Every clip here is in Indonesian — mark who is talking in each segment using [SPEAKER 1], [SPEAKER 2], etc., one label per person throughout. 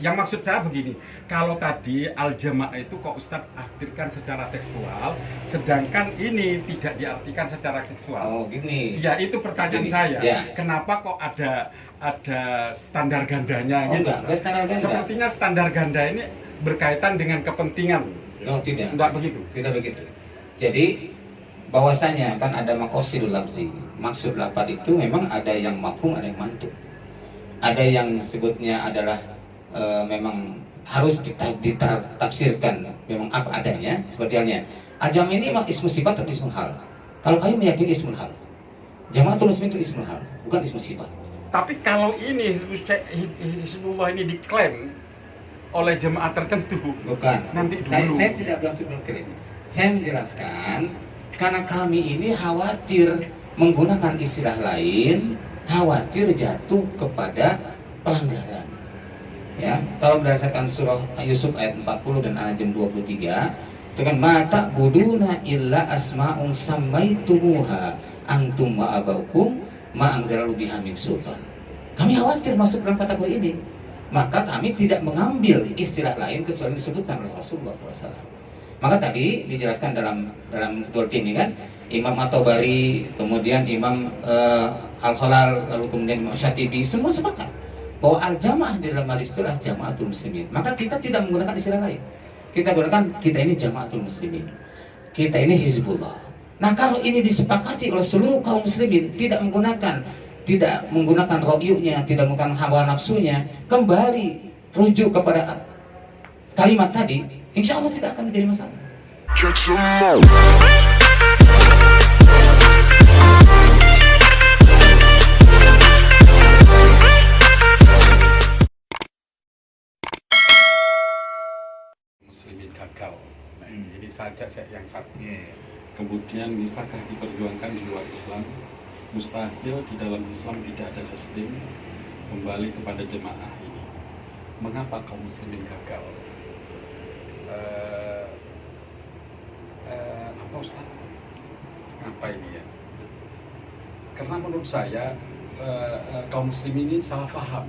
[SPEAKER 1] Yang maksud saya begini, kalau tadi al-jamaah itu kok Ustadz artikan secara tekstual, sedangkan ini tidak diartikan secara tekstual.
[SPEAKER 2] Oh gini.
[SPEAKER 1] Ya itu pertanyaan
[SPEAKER 2] Gini,
[SPEAKER 1] saya.
[SPEAKER 2] ya.
[SPEAKER 1] Kenapa kok ada standar gandanya gitu?
[SPEAKER 2] Enggak standar ganda.
[SPEAKER 1] Sepertinya standar ganda ini berkaitan dengan kepentingan.
[SPEAKER 2] Oh tidak.
[SPEAKER 1] Enggak begitu.
[SPEAKER 2] Tidak begitu. Jadi bahwasanya kan ada maqasidul lafzi. Maksud lafaz itu memang ada yang mafhum, ada yang mantuk. Ada yang sebutnya adalah memang harus ditafsirkan memang apa adanya, seperti halnya al-jama' ini memang ismu sifat atau ismul hal. Kalau kami meyakini ismul hal, jamaatul muslimin itu ismul hal, bukan ismu sifat.
[SPEAKER 1] Tapi kalau ini Hizbullah ini diklaim oleh jemaah tertentu,
[SPEAKER 2] Bukan.
[SPEAKER 1] Nanti
[SPEAKER 2] Saya
[SPEAKER 1] dulu.
[SPEAKER 2] tidak bilang seperti ini. Saya menjelaskan karena kami ini khawatir menggunakan istilah lain, khawatir jatuh kepada pelanggaran. Ya, kalau berdasarkan surah Yusuf ayat 40 dan An-Najm 23, itu kan mata buduna illa asma'un sammaitumuha antum wa abaukum ma anzalalu biha min sultan. Kami khawatir masuk dalam kategori ini. Maka kami tidak mengambil istilah lain kecuali disebutkan oleh Rasulullah SAW. Maka tadi dijelaskan dalam Turki ini kan, Imam At-Tabari, kemudian Imam Al-Khalal, lalu kemudian Imam Syatibi, semua sepakat bahwa al-jamaah di dalam hadis itu adalah jamaatul muslimin. Maka kita tidak menggunakan istilah lain. Kita gunakan kita ini jamaatul muslimin. Kita ini Hizbullah. Nah, kalau ini disepakati oleh seluruh kaum muslimin, tidak menggunakan ro'yunya, tidak menggunakan hawa nafsunya, kembali rujuk kepada kalimat tadi, insya Allah tidak akan menjadi masalah.
[SPEAKER 1] Muslimin gagal. Nah, ini saja yang satu.
[SPEAKER 2] Yeah.
[SPEAKER 1] Kemudian bisakah diperjuangkan di luar Islam? Mustahil, di dalam Islam tidak ada sistem. Kembali kepada jemaah ini. Mengapa kaum muslimin gagal? Apa Ustaz? Apa ini ya? Karena menurut saya kaum muslimin ini salah paham.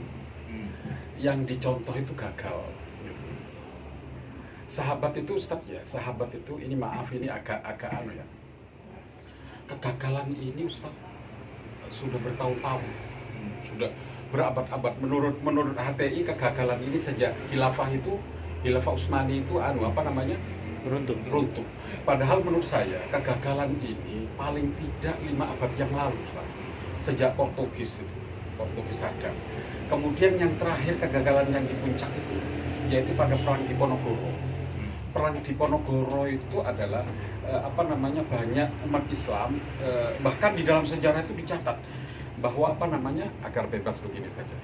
[SPEAKER 1] Yang dicontoh itu gagal. Sahabat itu Ustaz ya, sahabat itu ini maaf ini agak anu ya. Kegagalan ini Ustaz sudah bertahun-tahun, sudah berabad-abad. Menurut HTI kegagalan ini sejak khilafah Utsmani itu runtuh. Padahal menurut saya kegagalan ini paling tidak 5 abad yang lalu Ustaz. Sejak Portugis ada. Kemudian yang terakhir kegagalan yang di puncak itu yaitu pada perang Diponegoro. Perang Diponegoro itu adalah banyak umat Islam, bahkan di dalam sejarah itu dicatat bahwa agar bebas begini saja,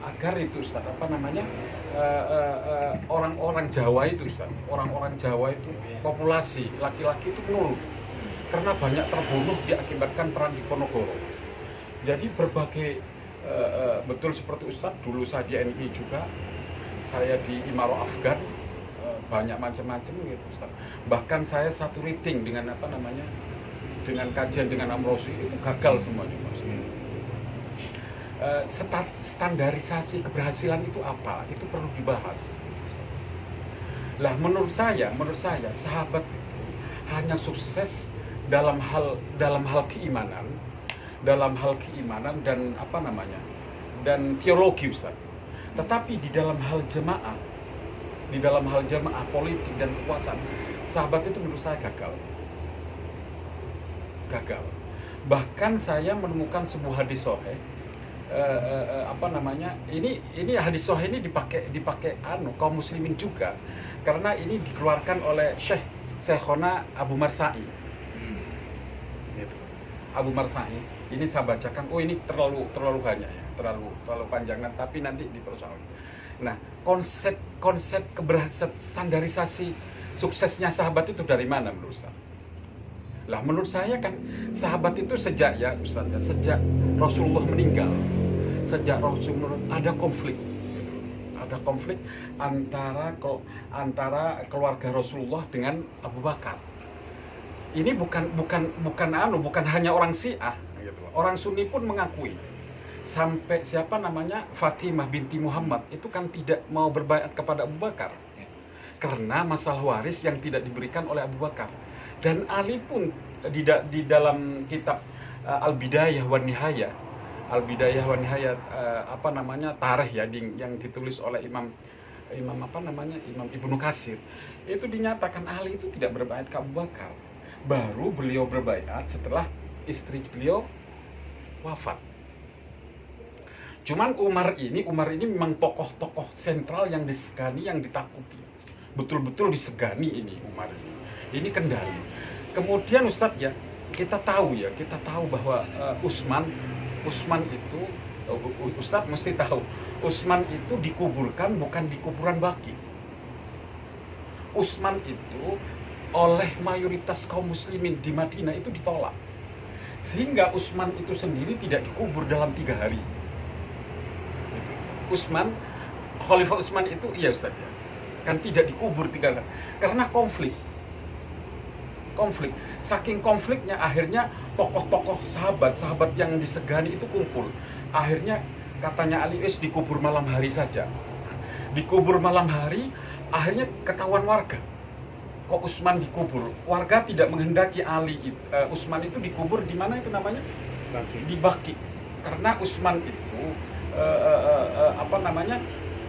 [SPEAKER 1] agar itu Ustaz orang-orang Jawa itu Ustaz, orang-orang Jawa itu populasi laki-laki itu menurun karena banyak terbunuh diakibatkan perang Diponegoro. Jadi berbagai betul seperti Ustaz, dulu saya di NI juga, saya di Imaro Afgan, banyak macam-macam gitu Ustaz. Bahkan saya satu rating dengan dengan kajian dengan Amrosi itu gagal semuanya maksudnya. Standarisasi keberhasilan itu apa? Itu perlu dibahas. Lah menurut saya sahabat itu hanya sukses dalam hal keimanan, dan dan teologi Ustaz. Tetapi di dalam hal jemaah politik dan kekuasaan, sahabat itu menurut saya gagal. Bahkan saya menemukan sebuah hadis sahih, ini hadis sahih ini dipakai kaum muslimin juga, karena ini dikeluarkan oleh Syekhona Abu Marsai. Gitu. Abu Marsai, ini saya bacakan. Oh, ini terlalu banyak ya, terlalu panjangan, tapi nanti dipersoalkan. Nah, konsep standarisasi suksesnya sahabat itu dari mana menurut saya? Lah menurut saya kan sahabat itu sejak Rasulullah meninggal, sejak Rasulullah ada konflik antara keluarga Rasulullah dengan Abu Bakar. Ini bukan hanya orang Syiah gitu. Orang Sunni pun mengakui sampai siapa namanya Fatimah binti Muhammad itu kan tidak mau berbaiat kepada Abu Bakar karena masalah waris yang tidak diberikan oleh Abu Bakar. Dan Ali pun di dalam kitab Al-Bidayah wan Nihayah, Al-Bidayah wan Nihayah apa namanya tarikh ya yang ditulis oleh Imam Ibnu Katsir, itu dinyatakan Ali itu tidak berbaiat ke Abu Bakar. Baru beliau berbaiat setelah istri beliau wafat. Cuman Umar ini memang tokoh-tokoh sentral yang disegani, yang ditakuti. Betul-betul disegani ini Umar ini. Ini kendali. Kemudian Ustadz ya, kita tahu bahwa Utsman itu Ustadz mesti tahu, Utsman itu dikuburkan bukan di kuburan Baqi. Utsman itu oleh mayoritas kaum muslimin di Madinah itu ditolak. Sehingga Utsman itu sendiri tidak dikubur dalam 3 hari. Khalifah Utsman itu iya Ustaz ya, kan tidak dikubur 3 hari karena konflik. Saking konfliknya akhirnya tokoh-tokoh sahabat yang disegani itu kumpul. Akhirnya katanya Ali dikubur malam hari saja. Dikubur malam hari, akhirnya ketahuan warga. Kok Utsman dikubur? Warga tidak menghendaki Utsman itu dikubur di mana itu namanya?
[SPEAKER 3] Baqi.
[SPEAKER 1] Di Baqi. Karena Utsman itu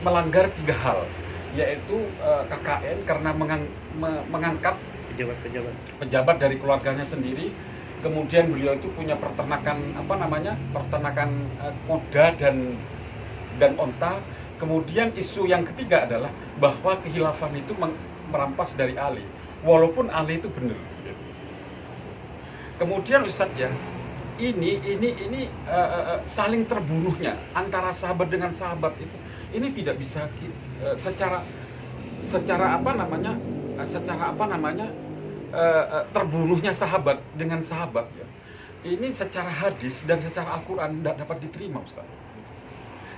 [SPEAKER 1] melanggar 3 hal, yaitu KKN karena mengangkat pejabat dari keluarganya sendiri. Kemudian beliau itu punya peternakan kuda dan onta. Kemudian isu yang ketiga adalah bahwa kekhilafan itu merampas dari Ali, walaupun Ali itu benar. Kemudian Ustadz ya, ini saling terbunuhnya antara sahabat dengan sahabat ini tidak bisa terbunuhnya sahabat dengan sahabat ya. Ini secara hadis dan secara Al-Quran tidak dapat diterima Ustaz.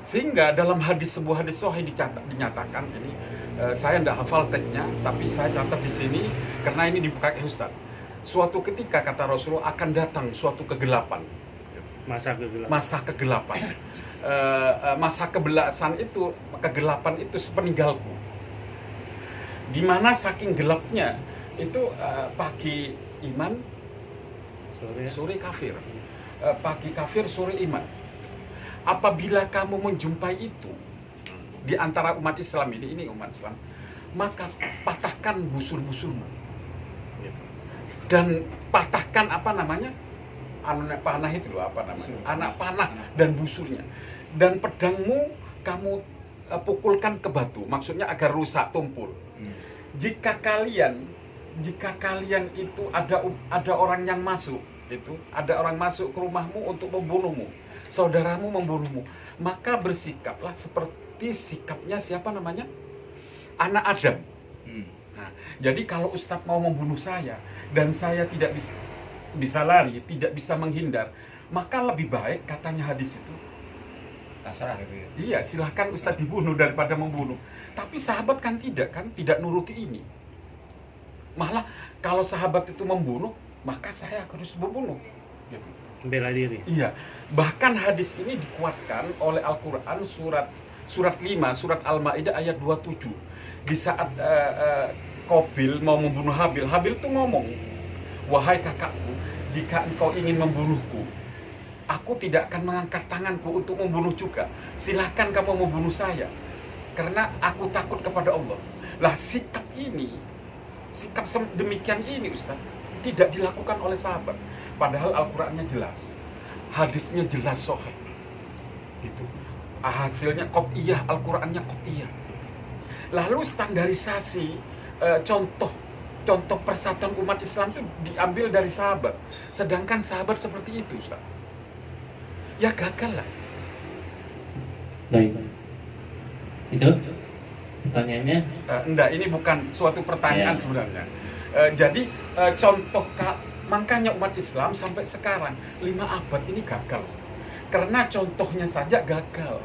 [SPEAKER 1] Sehingga dalam sebuah hadis sahih dinyatakan ini, saya tidak hafal teksnya, tapi saya catat di sini karena ini dibuka Ustaz. Suatu ketika kata Rasulullah akan datang suatu kegelapan. Masa kegelapan. Masa kegelapan itu sepeninggalku. Di mana saking gelapnya itu pagi iman, sore kafir. Pagi kafir, sore iman. Apabila kamu menjumpai itu di antara umat Islam ini umat Islam, maka patahkan busur-busurmu. Dan patahkan anak panah itu loh, anak panah dan busurnya. Dan pedangmu kamu pukulkan ke batu, maksudnya agar rusak, tumpul. Jika kalian itu ada orang yang masuk, ada orang masuk ke rumahmu untuk membunuhmu, saudaramu membunuhmu, maka bersikaplah seperti sikapnya anak Adam. Nah, jadi kalau Ustadz mau membunuh saya dan saya tidak bisa lari, tidak bisa menghindar, maka lebih baik katanya hadis itu
[SPEAKER 2] Pasrah gitu ya.
[SPEAKER 1] Iya, silahkan Ustadz dibunuh daripada membunuh. Tapi sahabat kan tidak nuruti ini. Malah kalau sahabat itu membunuh, maka saya harus membunuh. Gitu.
[SPEAKER 3] Bela diri.
[SPEAKER 1] Iya, bahkan hadis ini dikuatkan oleh Al-Quran surat 5, surat Al-Ma'idah ayat 27. Di saat Qabil mau membunuh Habil itu ngomong, wahai kakakku, jika engkau ingin membunuhku, aku tidak akan mengangkat tanganku untuk membunuh juga. Silahkan kamu membunuh saya, karena aku takut kepada Allah. Lah sikap demikian ini Ustaz, tidak dilakukan oleh sahabat. Padahal Al-Qurannya jelas, hadisnya jelas sahih. Gitu. Hasilnya qot'iyah, Al-Qurannya qot'iyah. Lalu standarisasi contoh persatuan umat Islam itu diambil dari sahabat. Sedangkan sahabat seperti itu Ustaz, ya gagal lah.
[SPEAKER 3] Baik. Itu pertanyaannya?
[SPEAKER 1] Enggak, ini bukan suatu pertanyaan sebenarnya. Jadi makanya umat Islam sampai sekarang 5 abad ini gagal Ustaz. Karena contohnya saja gagal.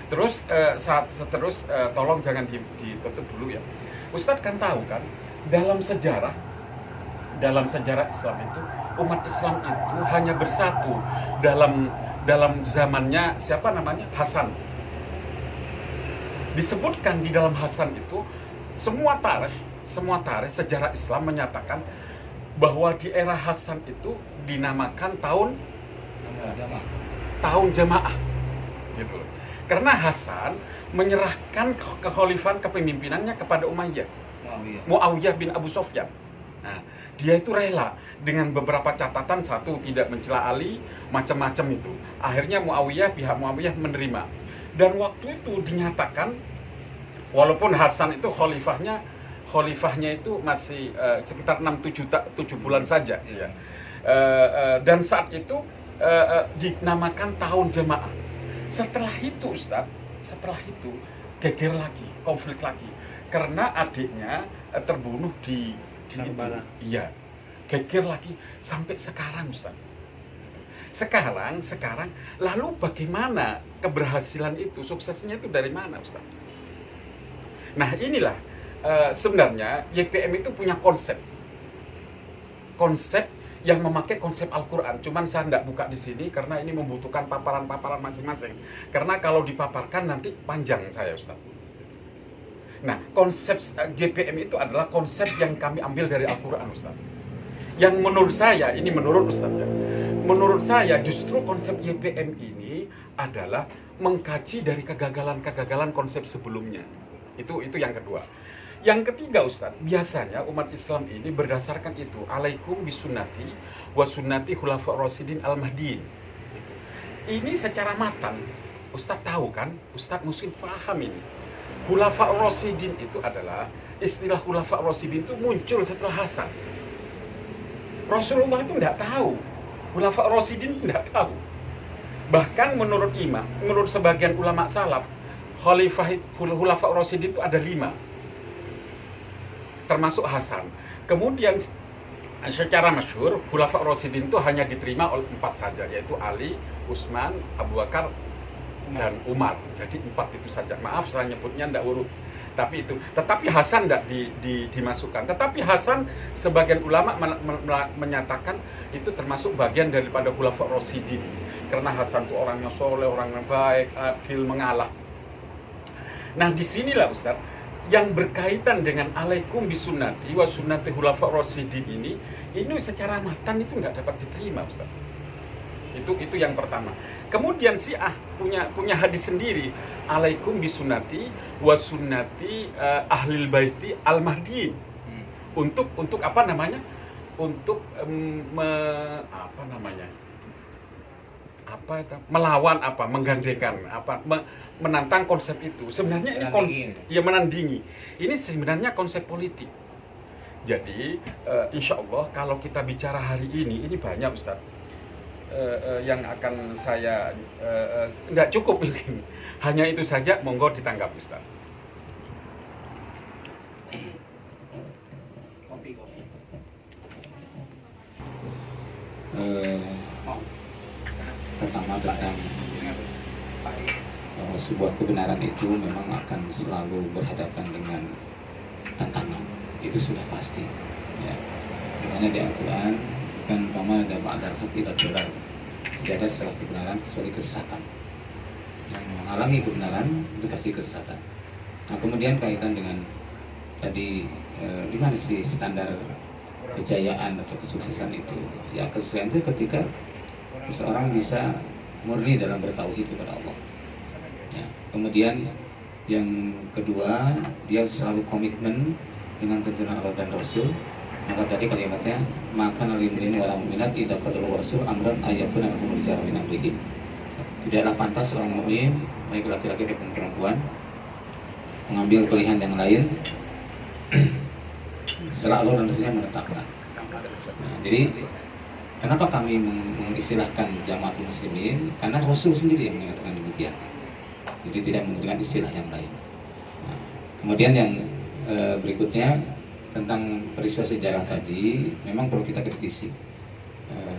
[SPEAKER 1] Terus tolong jangan ditutup dulu ya. Ustadz kan tahu kan, dalam sejarah Islam itu, umat Islam itu hanya bersatu dalam dalam zamannya siapa namanya? Hasan. Disebutkan di dalam Hasan itu semua tarikh sejarah Islam menyatakan bahwa di era Hasan itu dinamakan tahun jamaah gitu loh. Karena Hasan menyerahkan kekhalifahan kepemimpinannya kepada Muawiyah bin Abu Sufyan. Nah, dia itu rela dengan beberapa catatan, satu, tidak mencela Ali, macam-macam itu. Akhirnya pihak Muawiyah menerima. Dan waktu itu dinyatakan, walaupun Hasan itu khalifahnya itu masih sekitar 6-7 bulan saja, ya. Dan saat itu dinamakan tahun jamaah. Setelah itu geger lagi, konflik lagi, karena adiknya terbunuh di
[SPEAKER 3] Karbala.
[SPEAKER 1] Iya, geger lagi sampai sekarang, Ustaz. Sekarang, lalu bagaimana keberhasilan itu, suksesnya itu dari mana, Ustaz? Nah, inilah sebenarnya YPM itu punya konsep yang memakai konsep Al-Quran. Cuman saya tidak buka di sini karena ini membutuhkan paparan-paparan masing-masing. Karena kalau dipaparkan nanti panjang saya, Ustaz. Nah, konsep JPM itu adalah konsep yang kami ambil dari Al-Quran, Ustaz. Yang menurut saya, ini menurut Ustaz ya, menurut saya justru konsep YPM ini adalah mengkaji dari kegagalan-kegagalan konsep sebelumnya. Itu yang kedua. Yang ketiga, Ustaz, biasanya umat Islam ini berdasarkan itu, alaikum bisunnati wa sunnati khulafaur rasyidin al-mahdiin. Ini secara matan, Ustaz tahu kan? Ustaz Muslim paham ini. Khulafaur rasyidin itu adalah, istilah khulafaur rasyidin itu muncul setelah Hasan. Rasulullah itu tidak tahu. Khulafaur rasyidin tidak tahu. Bahkan menurut sebagian ulama salaf, khulafaur rasyidin itu ada 5. Termasuk Hasan. Kemudian secara masyhur Khulafaur Rasyidin itu hanya diterima oleh 4 saja, yaitu Ali, Utsman, Abu Bakar, dan Umar. Jadi 4 itu saja. Maaf saya nyebutnya tidak urut. Tetapi Hasan tidak dimasukkan. Tetapi Hasan sebagian ulama menyatakan itu termasuk bagian daripada Khulafaur Rasyidin. Karena Hasan itu orangnya soleh, orangnya baik, adil, mengalah. Nah, disinilah Ustaz, yang berkaitan dengan alaikum bisunnati wa sunnati khulafaur rasyidin ini secara matan itu nggak dapat diterima, Ustaz. Itu yang pertama. Kemudian Syiah punya hadis sendiri, alaikum bisunnati wa sunnati ahlil baiti al-mahdiin. Untuk apa namanya? Untuk melawan menggandengkan menantang konsep itu. Sebenarnya ini menandingi. Ini sebenarnya konsep politik. Jadi insya Allah kalau kita bicara hari ini banyak, Ustaz, yang akan saya tidak cukup ini. Hanya itu saja, monggo ditangkap, Ustaz.
[SPEAKER 2] Pertama tentang sebuah kebenaran itu memang akan selalu berhadapan dengan tantangan, itu sudah pasti ya. Makanya di Al-Quran kan ada ba'dal haqqi dalal, tidak ada setelah kebenaran kecuali kesesatan. Yang menghalangi kebenaran itu pasti kesesatan. Nah, kemudian kaitan dengan tadi di mana sih standar kejayaan atau kesuksesan itu? Ya, kesuksesan itu ketika seseorang bisa murni dalam bertauhid kepada Allah. Ya. Kemudian yang kedua, dia selalu komitmen dengan tuntunan Allah dan Rasul. Maka tadi kalimatnya, maka nalimrini orang mu'minat idza qadara rasul amran ayyakuna lahum al-khiyaratu min amrihim. Tidaklah pantas seorang mukmin, baik laki-laki maupun perempuan, mengambil pilihan yang lain setelah Allah dan Rasulnya menetapkan. Nah, jadi kenapa kami mengistilahkan Jamaatul Muslimin? Karena Rasul sendiri yang mengatakan demikian. Jadi tidak menggunakan istilah yang lain. Nah, kemudian yang berikutnya tentang peristiwa sejarah tadi, memang perlu kita kritisi.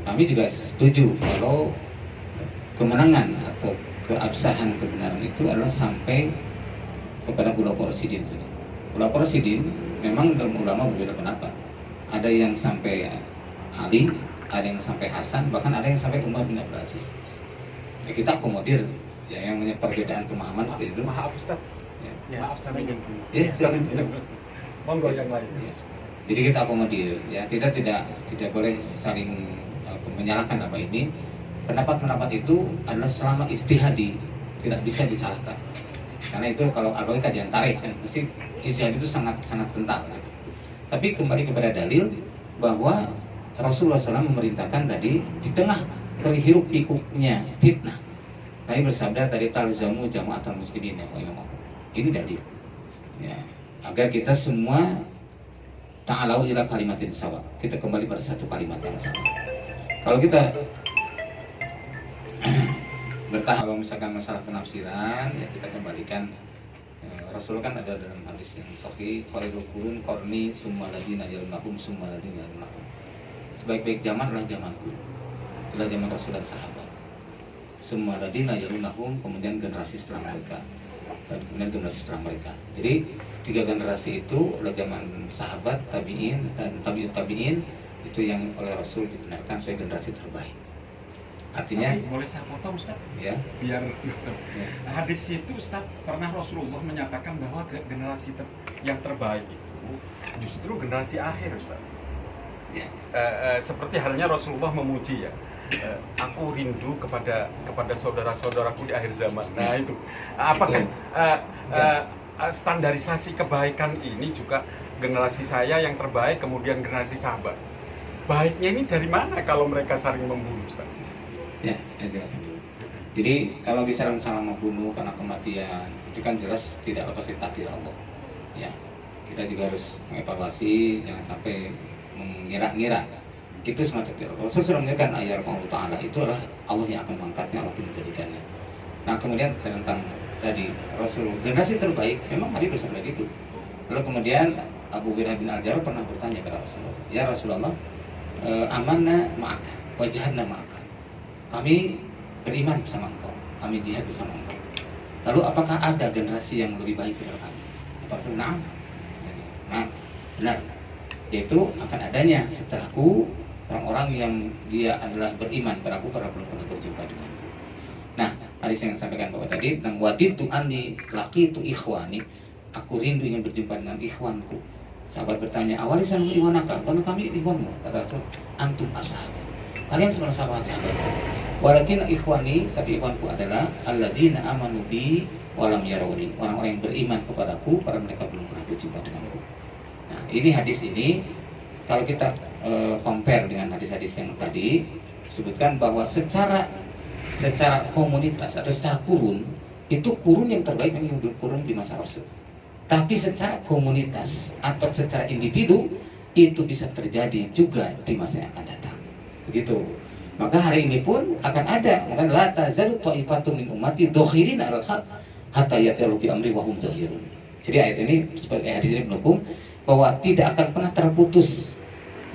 [SPEAKER 2] Kami juga setuju kalau kemenangan atau keabsahan kebenaran itu adalah sampai kepada Khulafaur Rasyidin. Khulafaur Rasyidin memang dalam ulama berbeda pendapat. Ada yang sampai Ali, ada yang sampai Hasan, bahkan ada yang sampai Umar bin Abdul Aziz. Ya, kita akomodir ya yang namanya perbedaan pemahaman seperti itu.
[SPEAKER 1] Maaf Ustaz.
[SPEAKER 3] Ya,
[SPEAKER 1] Maaf saya minum.
[SPEAKER 2] Ya,
[SPEAKER 1] Saya minum. Monggo yang lain.
[SPEAKER 2] jadi kita akomodir ya, kita tidak boleh saling menyalahkan apa ini. Pendapat-pendapat itu adalah selama ijtihadi, tidak bisa disalahkan. Karena itu kalau apalagi kajian tarikh kan mesti ijtihad itu sangat kental. Tapi kembali kepada dalil bahwa Rasulullah SAW memerintahkan tadi di tengah hiruk pikuknya fitnah. Nabi bersabda tadi talzamu jama'atul muslimin ya Imam. Ini dalil. Ya, agar kita semua ta'alau ila kalimatin sawa. Kita kembali pada satu kalimat yang sama. Kalau kita bertahap, kalau misalkan masalah penafsiran ya kita kembalikan Rasulullah kan ada dalam hadis yang sahih, khairul qurun qarni summa ladina yalunahum summa ladina yalunahum. Sebaik-baik zaman adalah zamanku. Itulah zaman Rasul dan sahabat. Summa ladina yalunahum, kemudian generasi setelah mereka, dan kemudian generasi setelah mereka. Jadi 3 generasi itu adalah zaman sahabat, tabi'in dan tabi'ut tabi'in, itu yang oleh Rasul dibenarkan sebagai generasi terbaik. Artinya
[SPEAKER 1] tapi boleh saya potong Ustaz?
[SPEAKER 2] ya,
[SPEAKER 1] Biar hadis itu Ustaz, pernah Rasulullah menyatakan bahwa generasi yang terbaik itu justru generasi akhir Ustaz.
[SPEAKER 2] ya.
[SPEAKER 1] Seperti halnya Rasulullah memuji ya, aku rindu kepada saudara-saudaraku di akhir zaman. Nah itu apakah standarisasi kebaikan ini juga generasi saya yang terbaik, kemudian generasi sahabat? Baiknya ini dari mana kalau mereka saling membunuh Ustaz?
[SPEAKER 2] Ya, saya jelasin dulu. Jadi kalau bisa salah membunuh karena kematian itu kan jelas tidak lepas dari takdir Allah. Ya, kita juga harus mengevaluasi, jangan sampai mengira-ngira. Itu semua takdir Allah. Rasul sudah menyatakan ayat Allah Taala itu adalah Allah yang akan mengangkatnya, Allah yang menjadikannya. Nah kemudian tentang tadi Rasul generasi terbaik, memang Nabi bersabda gitu. Lalu kemudian Abu Hurairah bin Al-Jarrah pernah bertanya kepada Rasulullah, ya Rasulullah, amanna ma'aka, wajahadna ma'aka. Kami beriman bersama engkau, kami jihad bersama engkau. Lalu apakah ada generasi yang lebih baik daripada kami? Rasulullah, nah, benar. Yaitu akan adanya setelahku orang-orang yang dia adalah beriman padaku, para belum pernah berjumpa denganku. Nah, hadis yang sampaikan bahwa tadi tentang waditu anni laqitu ikhwani, aku rindu ingin berjumpa dengan ikhwanku. Sahabat bertanya, awalisan ikhwanaka, karena kami ikhwanmu. Kata Rasul, antum ashab, kalian semua sahabat-sahabat. Walakin ikhwani, tapi ikhwanku adalah alladzina amanu bi walam yarawni, orang-orang yang beriman kepadaku, para mereka belum pernah berjumpa denganku. Nah, ini hadis ini kalau kita compare dengan hadis-hadis yang tadi sebutkan bahwa secara komunitas atau secara kurun, itu kurun yang terbaik memang kurun di masa Rasul. Tapi secara komunitas atau secara individu itu bisa terjadi juga di masa yang akan datang. Begitu. Maka hari ini pun akan ada, maka la tazalu ta'ifatun min ummati dhahirina 'alal haq hatta yatalu bi amri wa hum zahirun. Jadi ayat ini sebagai hadis ini mendukung bahwa tidak akan pernah terputus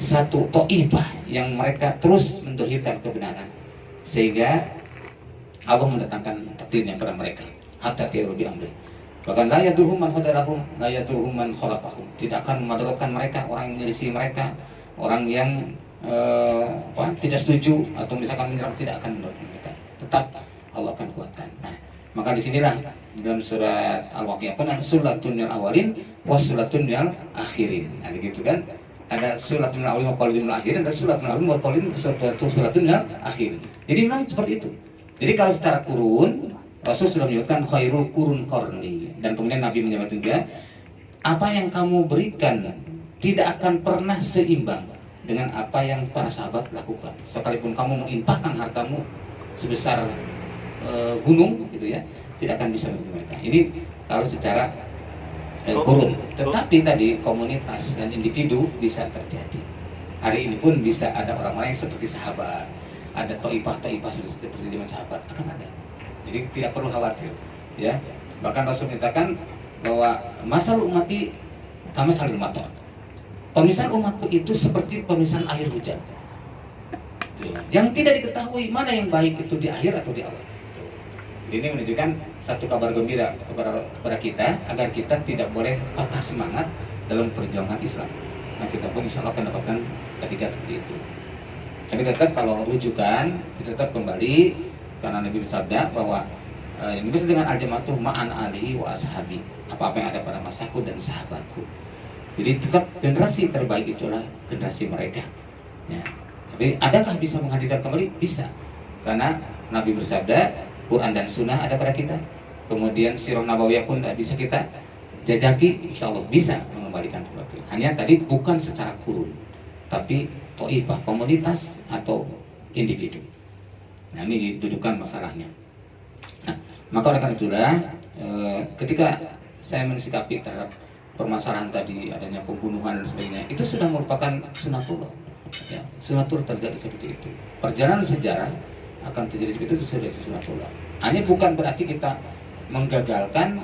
[SPEAKER 2] satu ta'ifah yang mereka terus mendahirkan kebenaran sehingga Allah mendatangkan takdirnya pada mereka hatta yatalu bi amri. Bahkan la yadurhum man hadalahum la yadurhum man khalaqahum. Tidak akan memudaratkan mereka orang yang menyelisih mereka, orang yang tidak setuju atau misalkan menyerang, tidak akan menurut mereka. Tetap Allah akan kuatkan. Nah, maka disinilah dalam surat Al-Waqiah pun ada sulatun minal awalin wasulatun minal akhirin. Nah, gitu kan? Ada sulatun minal awalin wa qalilun minal akhirin, ada sulatun minal awalin wa qalilun sulatun minal akhirin. Jadi memang seperti itu. Jadi kalau secara kurun Rasul sudah menyebutkan khairul qurun qarni, dan kemudian Nabi menyebutkan juga apa yang kamu berikan tidak akan pernah seimbang dengan apa yang para sahabat lakukan. Sekalipun kamu menginfakkan hartamu sebesar gunung gitu ya, tidak akan bisa menjadi mereka. Ini kalau secara kurun. Tetapi tadi komunitas dan individu bisa terjadi. Hari ini pun bisa ada orang-orang yang seperti sahabat, ada to'ifah seperti zaman sahabat, akan ada. Jadi tidak perlu khawatir ya. Bahkan Rasul menyatakan bahwa masal umati kami saling mator. Pemisahan umatku itu seperti pemisahan air hujan. Yang tidak diketahui mana yang baik itu di akhir atau di awal. Ini menunjukkan satu kabar gembira kepada kita agar kita tidak boleh patah semangat dalam perjuangan Islam. Nah, kita pun insya Allah akan dapatkan ketika seperti itu. Tapi tetap kalau rujukan, kita tetap kembali karena Nabi bersabda bahwa ini dengan al-jama'atu ma'an alihi wa ashabi, apa-apa yang ada pada masaku dan sahabatku. Jadi tetap generasi terbaik itulah generasi mereka. Ya. Tapi adakah bisa menghadirkan kembali? Bisa, karena Nabi bersabda, Quran dan Sunnah ada pada kita. Kemudian Sirah Nabawiyah pun bisa kita jajaki, insya Allah bisa mengembalikan kembali. Hanya tadi bukan secara kurun, tapi to'ifah, komunitas atau individu. Nah, ini dudukan masalahnya. Nah, maka oleh karena itulah ketika saya mensikapi terhadap permasalahan tadi adanya pembunuhan dan sebagainya, itu sudah merupakan sunatullah. Ya, sunatullah terjadi seperti itu. Perjalanan sejarah akan terjadi seperti itu sudah sunatullah. Hanya bukan berarti kita menggagalkan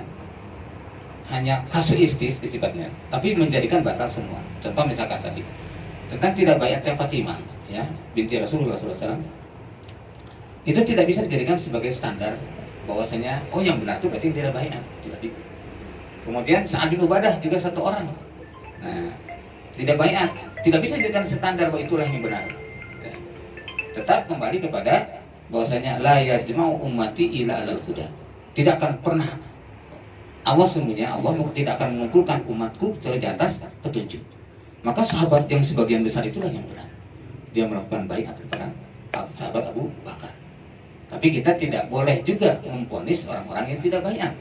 [SPEAKER 2] hanya kasuistis sifatnya, tapi menjadikan batal semua. Contoh misalkan tadi tentang tidak bayatnya Fatimah, ya, binti Rasulullah SAW, itu tidak bisa dijadikan sebagai standar bahwasanya oh yang benar itu berarti tidak bayat, tidak bisa. Kemudian Sa'ad bin Ubadah juga satu orang, nah, tidak bayat, tidak bisa dijadikan standar bahwa itulah yang benar. Tetap kembali kepada bahwasanya la yajma'u ummati ila alal huda. Tidak akan pernah Allah sungguhnya Allah tidak akan mengumpulkan umatku kecuali di atas petunjuk. Maka sahabat yang sebagian besar itulah yang benar. Dia melakukan baiat kepada sahabat Abu Bakar. Tapi kita tidak boleh juga memvonis orang-orang yang tidak baiat.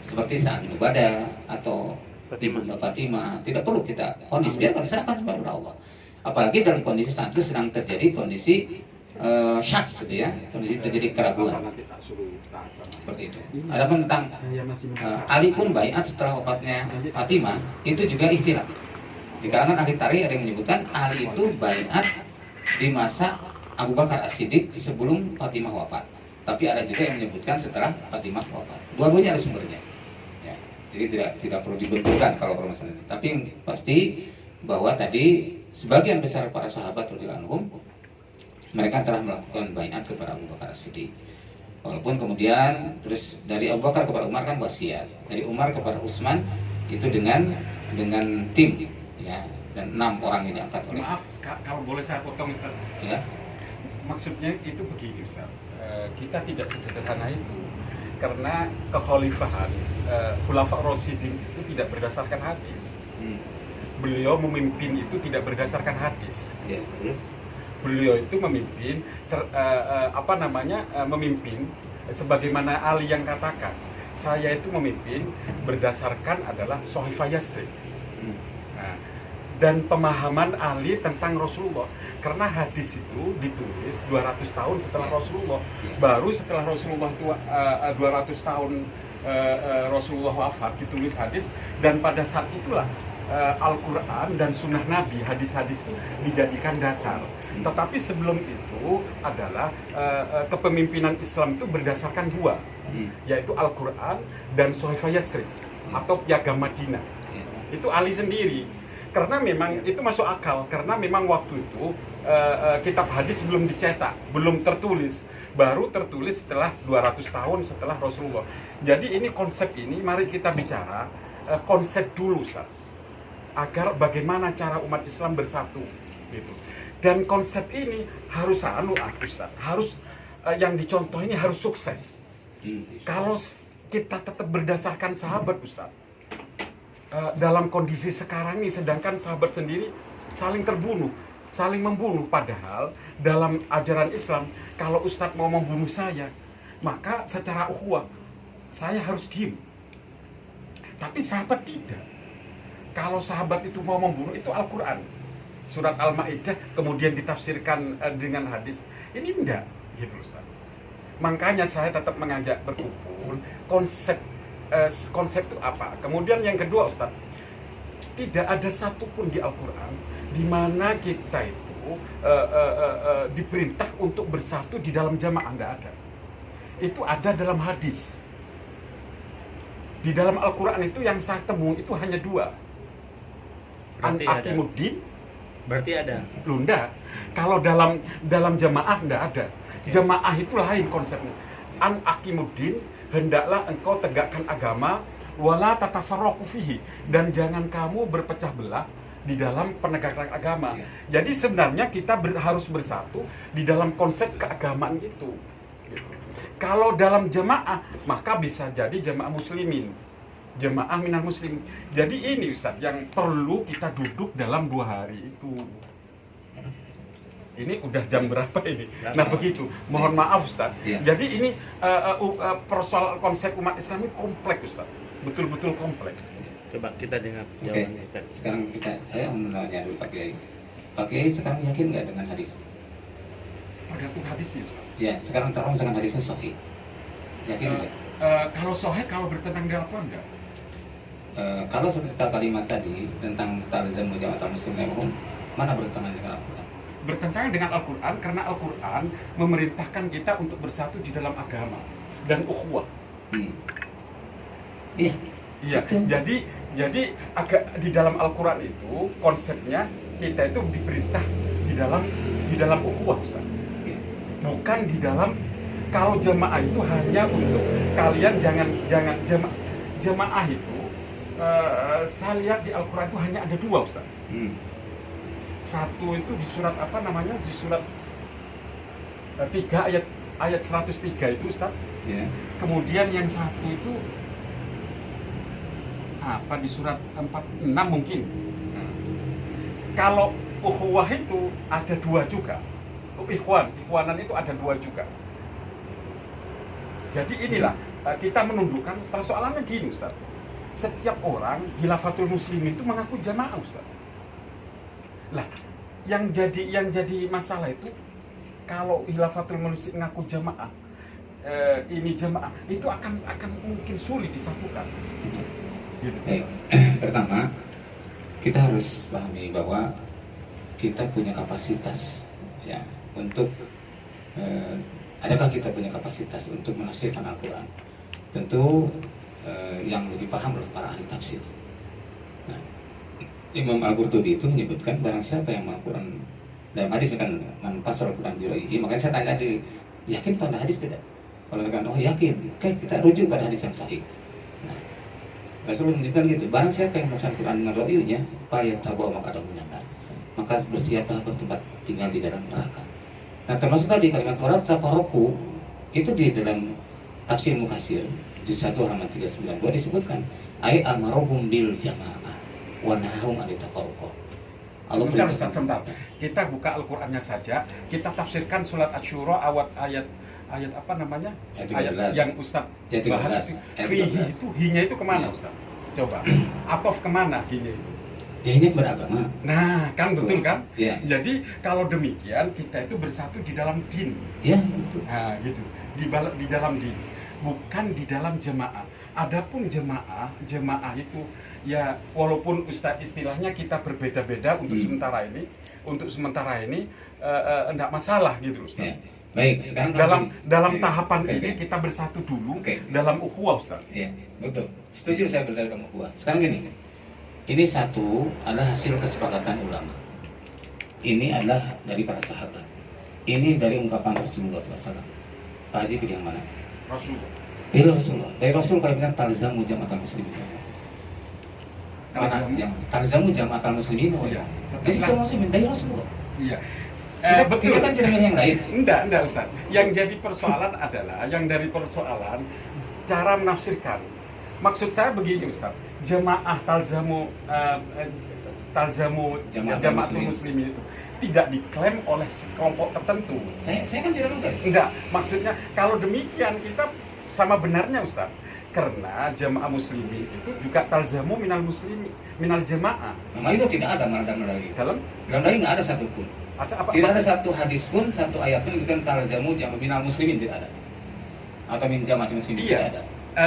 [SPEAKER 2] Seperti Sa'ad bin Ubadah atau Ibunda Fatimah, tidak perlu kita vonis, biarkan serahkan kepada Allah. Apalagi dalam kondisi saat itu sedang terjadi kondisi syak gitu ya, kondisi terjadi keraguan. Seperti itu. Adapun tentang Ali pun baiat setelah wafatnya Fatimah, itu juga ikhtilaf. Di kalangan ahli tarikh ada yang menyebutkan Ali itu baiat di masa Abu Bakar As-Siddiq sebelum Fatimah wafat. Tapi ada juga yang menyebutkan setelah Fatimah wafat. Dua-duanya ada sumbernya. Ya, jadi tidak perlu dibenturkan kalau permasalahan ini. Tapi yang pasti bahwa tadi sebagian besar para sahabat radhiyallahu anhum mereka telah melakukan baiat kepada Abu Bakar As-Siddiq. Walaupun kemudian terus dari Abu Bakar kepada Umar kan wasiat, dari Umar kepada Utsman itu dengan tim, ya, dan 6 orang ini diangkat oleh.
[SPEAKER 1] Maaf, kalau boleh saya potong, Ustaz.
[SPEAKER 2] Ya.
[SPEAKER 1] Maksudnya itu begini, Ustaz. Kita tidak sederhana itu karena kekhalifahan Khulafa Rasyidin itu tidak berdasarkan hadis. Beliau memimpin itu tidak berdasarkan hadis.
[SPEAKER 2] Yes, terus
[SPEAKER 1] beliau itu memimpin memimpin sebagaimana Ali yang katakan, saya itu memimpin berdasarkan adalah Sohifah Yasrib. Nah, dan pemahaman Ali tentang Rasulullah, karena hadis itu ditulis 200 tahun setelah Rasulullah, baru setelah Rasulullah 200 tahun Rasulullah wafat ditulis hadis, dan pada saat itulah Al-Quran dan Sunnah Nabi, hadis-hadis itu dijadikan dasar. Tetapi sebelum itu adalah kepemimpinan Islam itu berdasarkan dua, yaitu Al-Quran dan Sohifah Yasrib atau Piagam Madinah. Itu Ali sendiri, karena memang itu masuk akal, karena memang waktu itu kitab hadis belum dicetak, belum tertulis, baru tertulis setelah 200 tahun setelah Rasulullah. Jadi ini konsep ini mari kita bicara konsep dulu, Ustaz, agar bagaimana cara umat Islam bersatu gitu. Dan konsep ini harus Ustaz, harus yang dicontoh ini harus sukses. Kalau kita tetap berdasarkan sahabat, Ustaz, dalam kondisi sekarang ini, sedangkan sahabat sendiri saling terbunuh, saling membunuh, padahal dalam ajaran Islam kalau Ustadz mau membunuh saya, maka secara ukhuwah saya harus diem. Tapi sahabat tidak. Kalau sahabat itu mau membunuh, itu Al-Quran, surat Al-Ma'idah, kemudian ditafsirkan dengan hadis. Ini enggak, gitu Ustaz. Makanya saya tetap mengajak berkumpul, konsep itu apa. Kemudian yang kedua, Ustaz, tidak ada satupun di Al-Quran di mana kita itu diperintah untuk bersatu di dalam jamaah, enggak ada. Itu ada dalam hadis. Di dalam Al-Quran itu yang saya temui itu hanya dua. An-Aqimuddin.
[SPEAKER 3] Berarti ada.
[SPEAKER 1] Lunda. Kalau dalam jamaah enggak ada. Jamaah itu lain konsepnya. An-Aqimuddin, hendaklah engkau tegakkan agama, wala tatafarraqu fihi, dan jangan kamu berpecah belah di dalam penegakan agama. Jadi sebenarnya kita harus bersatu di dalam konsep keagamaan itu. Gitu. Kalau dalam jemaah, maka bisa jadi jemaah muslimin, jemaah minal muslim. Jadi ini Ustaz, yang perlu kita duduk dalam 2 hari itu. Ini udah jam berapa ini? Nah begitu, mohon maaf Ustaz.
[SPEAKER 2] Ya.
[SPEAKER 1] Jadi ini persoalan konsep umat Islam ini kompleks Ustaz, betul-betul kompleks.
[SPEAKER 3] Coba kita dengar
[SPEAKER 2] Oke,
[SPEAKER 3] jawabannya Ustaz.
[SPEAKER 2] sekarang saya mau nanya dulu Pak Kiai. Pak Kiai sekarang yakin nggak dengan hadis?
[SPEAKER 1] Pada tuh hadisnya Ustaz.
[SPEAKER 2] Ya, sekarang taruh misalkan hadisnya sahih. Yakin nggak?
[SPEAKER 1] Kalau sahih, kalau bertentang dengan Al-Quran enggak?
[SPEAKER 2] Kalau seperti kalimat tadi tentang talzamu jama'atul muslimin mana bertentangan dengan Al-Quran?
[SPEAKER 1] Bertentangan dengan Al-Quran karena Al-Quran memerintahkan kita untuk bersatu di dalam agama dan ukhuwah.
[SPEAKER 2] Iya.
[SPEAKER 1] Iya.
[SPEAKER 2] Betul.
[SPEAKER 1] Jadi di dalam Al-Quran itu konsepnya kita itu diperintah di dalam ukhuwah, Ustaz. Bukan di dalam, kalau jemaah itu hanya untuk kalian jangan jemaah itu saya lihat di Al-Quran itu hanya ada 2 Ustaz. Satu itu di surat apa namanya, di surat 3 ayat 103 itu Ustaz.
[SPEAKER 2] Ya.
[SPEAKER 1] Kemudian yang satu itu apa di surat 46 mungkin. Kalau ukhuwah itu ada 2 juga. Ikhwanan itu ada 2 juga. Jadi inilah kita menundukkan persoalannya gini Ustaz. Setiap orang Khilafatul Muslimin itu mengaku jamaah Ustaz. Lah, yang jadi masalah itu kalau Khilafatul Muslimin mengaku jamaah, ini jamaah itu akan mungkin sulit disatukan. Gitu.
[SPEAKER 2] Pertama, kita harus pahami bahwa kita punya kapasitas ya untuk adakah kita punya kapasitas untuk menafsirkan Al-Quran? Tentu yang lebih paham adalah para ahli tafsir. Nah, Imam Al-Qurtubi itu menyebutkan barang siapa yang Al-Quran dalam hadis kan manfasal Al-Quran biraihi, makanya saya tanya yakin pada hadis tidak? Kalau katakan oh yakin, oke kita rujuk pada hadis yang sahih. Nah, Rasulullah menyebutkan gitu, barang siapa yang menafsirkan Al-Quran dengan ro'yunya, fayat tabu maka ada menyangkal, maka bersiaplah bertempat tinggal di dalam neraka. Nah termasuk tadi kalimat warat tafaroku itu di dalam tafsir Mukatsir di 1 halaman 392 disebutkan ay amarohum bil jamaah wa nahum anit tafarruq.
[SPEAKER 1] Sebentar Ustaz, sebentar. Kita buka Al-Qur'annya saja, kita tafsirkan surat Asy-Syura ayat apa namanya? Ayat yang Ustaz bahas fihi itu hinya itu kemana Ustaz? Coba. Atof kemana hinya itu?
[SPEAKER 2] Ya ini beragama.
[SPEAKER 1] Nah, kan betul kan?
[SPEAKER 2] Ya.
[SPEAKER 1] Jadi kalau demikian kita itu bersatu di dalam din.
[SPEAKER 2] Ya, betul.
[SPEAKER 1] Nah, gitu. Di dalam din, bukan di dalam jemaah. Adapun jemaah itu ya walaupun Ustaz istilahnya kita berbeda-beda untuk sementara ini enggak masalah gitu Ustaz.
[SPEAKER 2] Ya. Baik, sekarang
[SPEAKER 1] dalam tahapan ini kita bersatu dulu dalam ukhuwah Ustaz.
[SPEAKER 2] Ya, betul. Setuju saya dalam ukhuwah. Sekarang gini. Ini satu adalah hasil kesepakatan ulama. Ini adalah dari para sahabat. Ini dari ungkapan Rasulullah SAW. Pak Haji pilih yang mana?
[SPEAKER 1] Rasulullah.
[SPEAKER 2] Pilih Rasulullah. Dari Rasul kalau bilang talzamu jama'atul muslimin. Mana yang talzamu jama'atul muslimin? Oh ya. Jadi jama'atul muslimin dari Rasulullah.
[SPEAKER 1] Iya.
[SPEAKER 2] Kita kan tidak milih yang lain.
[SPEAKER 1] Enggak Ustaz. Yang jadi persoalan adalah cara menafsirkan. Maksud saya begini Ustaz. Jemaah talzamu jamaatul muslimin itu tidak diklaim oleh kelompok tertentu.
[SPEAKER 2] Saya kan tidak mengklaim.
[SPEAKER 1] Enggak, maksudnya kalau demikian kita sama benarnya Ustaz. Karena jemaah muslimin itu juga talzamu minal jemaah.
[SPEAKER 2] Memang itu tidak ada dalam
[SPEAKER 1] Dalam
[SPEAKER 2] dalil nggak ada satupun.
[SPEAKER 1] Ada apa?
[SPEAKER 2] Tidak ada satu hadis pun, satu ayat pun itu talzamu yang minal muslimin tidak ada. Atau min jamaatul muslimin tidak ada.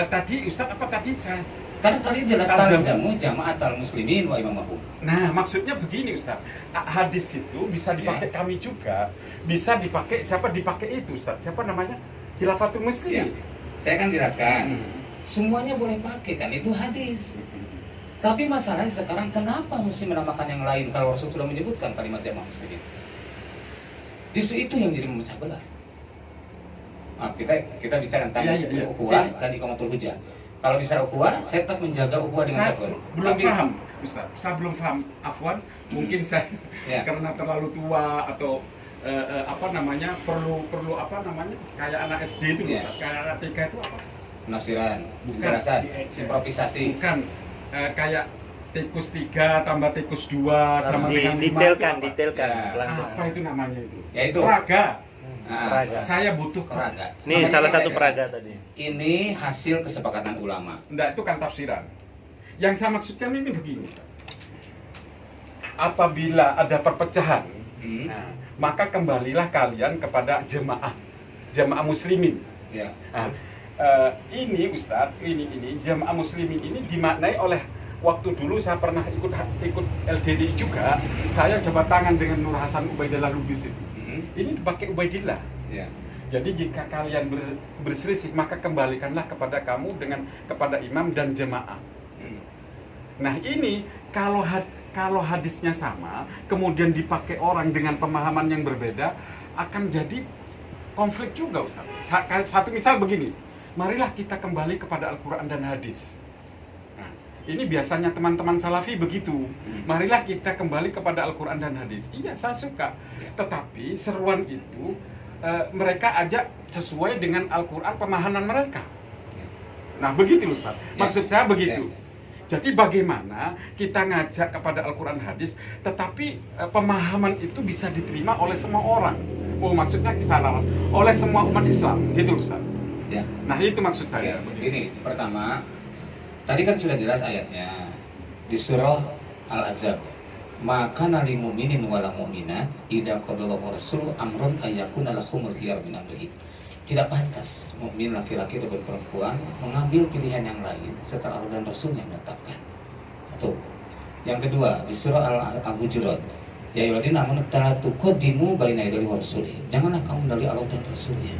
[SPEAKER 1] Tadi Ustaz apa tadi saya?
[SPEAKER 2] Karena tadi jelas talzamu jama'atul muslimin wa imamahum.
[SPEAKER 1] Nah, maksudnya begini Ustaz. Hadis itu bisa dipakai kami juga, bisa dipakai siapa dipakai itu Ustaz? Siapa namanya? Khilafatul Muslimin.
[SPEAKER 2] Ya. Saya kan jelaskan. Semuanya boleh pakai kan itu hadis. Tapi masalahnya sekarang kenapa mesti menamakan yang lain kalau Rasul sudah menyebutkan kalimat jamaah muslimin? Justru itu yang jadi memecah belah. Nah, kita bicara tentang ukhuwah dan iqamatul hujjah. Kalau bicara ukhuwah, saya tetap menjaga ukhuwah dengan
[SPEAKER 1] saya belum paham, Ustaz. Saya belum paham. Afwan, mungkin saya karena terlalu tua atau apa namanya, perlu apa namanya, kayak anak SD itu loh,
[SPEAKER 2] Iya.
[SPEAKER 1] kayak anak TK itu apa?
[SPEAKER 2] Penafsiran,
[SPEAKER 1] Bukan.
[SPEAKER 2] penjelasan,
[SPEAKER 3] Iya.
[SPEAKER 2] improvisasi.
[SPEAKER 1] Bukan, kayak tikus 3 tambah tikus 2 sama dengan 5
[SPEAKER 3] Detailkan,
[SPEAKER 1] itu apa?
[SPEAKER 3] detailkan
[SPEAKER 2] Ya.
[SPEAKER 3] pelan-pelan.
[SPEAKER 1] Apa itu namanya itu?
[SPEAKER 2] Yaitu
[SPEAKER 1] Peraga.
[SPEAKER 2] Ah,
[SPEAKER 3] Peraga.
[SPEAKER 1] Saya butuh
[SPEAKER 2] peraga.
[SPEAKER 3] Nih
[SPEAKER 2] Makanya
[SPEAKER 3] salah
[SPEAKER 2] saya
[SPEAKER 3] satu
[SPEAKER 2] bilang,
[SPEAKER 3] peraga tadi.
[SPEAKER 2] Ini hasil kesepakatan ulama.
[SPEAKER 1] Enggak, itu kan tafsiran. Yang saya maksudkan ini begini. Apabila ada perpecahan,
[SPEAKER 2] Hmm.
[SPEAKER 1] nah, maka kembalilah kalian kepada jemaah muslimin.
[SPEAKER 2] Ya.
[SPEAKER 1] Nah, ini Ustadz, ini jemaah muslimin ini dimaknai oleh, waktu dulu saya pernah ikut LDDI juga, saya jabat tangan dengan Nur Hasan Ubaidillah Lubis itu.
[SPEAKER 2] Hmm.
[SPEAKER 1] Ini dipakai Ubaidillah.
[SPEAKER 2] Ya.
[SPEAKER 1] Jadi jika kalian berselisih, maka kembalikanlah kepada kamu kepada imam dan jemaah.
[SPEAKER 2] Hmm.
[SPEAKER 1] Nah ini kalau hadisnya sama, kemudian dipakai orang dengan pemahaman yang berbeda, akan jadi konflik juga, Ustaz. Satu misal begini, marilah kita kembali kepada Al-Quran dan hadis. Nah, ini biasanya teman-teman salafi begitu. Marilah kita kembali kepada Al-Quran dan hadis. Iya, saya suka. Tetapi seruan itu mereka ajak sesuai dengan Al-Quran, pemahaman mereka. Nah, begitu Ustaz. Maksud saya begitu. Jadi bagaimana kita ngajak kepada Al-Quran hadis, tetapi pemahaman itu bisa diterima oleh semua orang. Oh, maksudnya kesalahan oleh semua umat Islam, gitu Ustaz.
[SPEAKER 2] Ya.
[SPEAKER 1] Nah, itu maksud saya.
[SPEAKER 2] Ya, ini pertama, tadi kan sudah jelas ayatnya di surah Al-Ahzab. Maka nali mu'minin wala mu'minat idza qadallahu rasuluhu amrun ayyakuna lahumul khiyar min amrihi. Tidak pantas mukmin laki-laki ataupun perempuan mengambil pilihan yang lain setelah Allah dan Rasulnya menetapkan. Satu. Yang kedua di surah Al-Hujurat, ya ayyuhalladzina amanu la tuqaddimu baina yaday rasulih. Janganlah kamu mendahului Allah dan Rasulnya.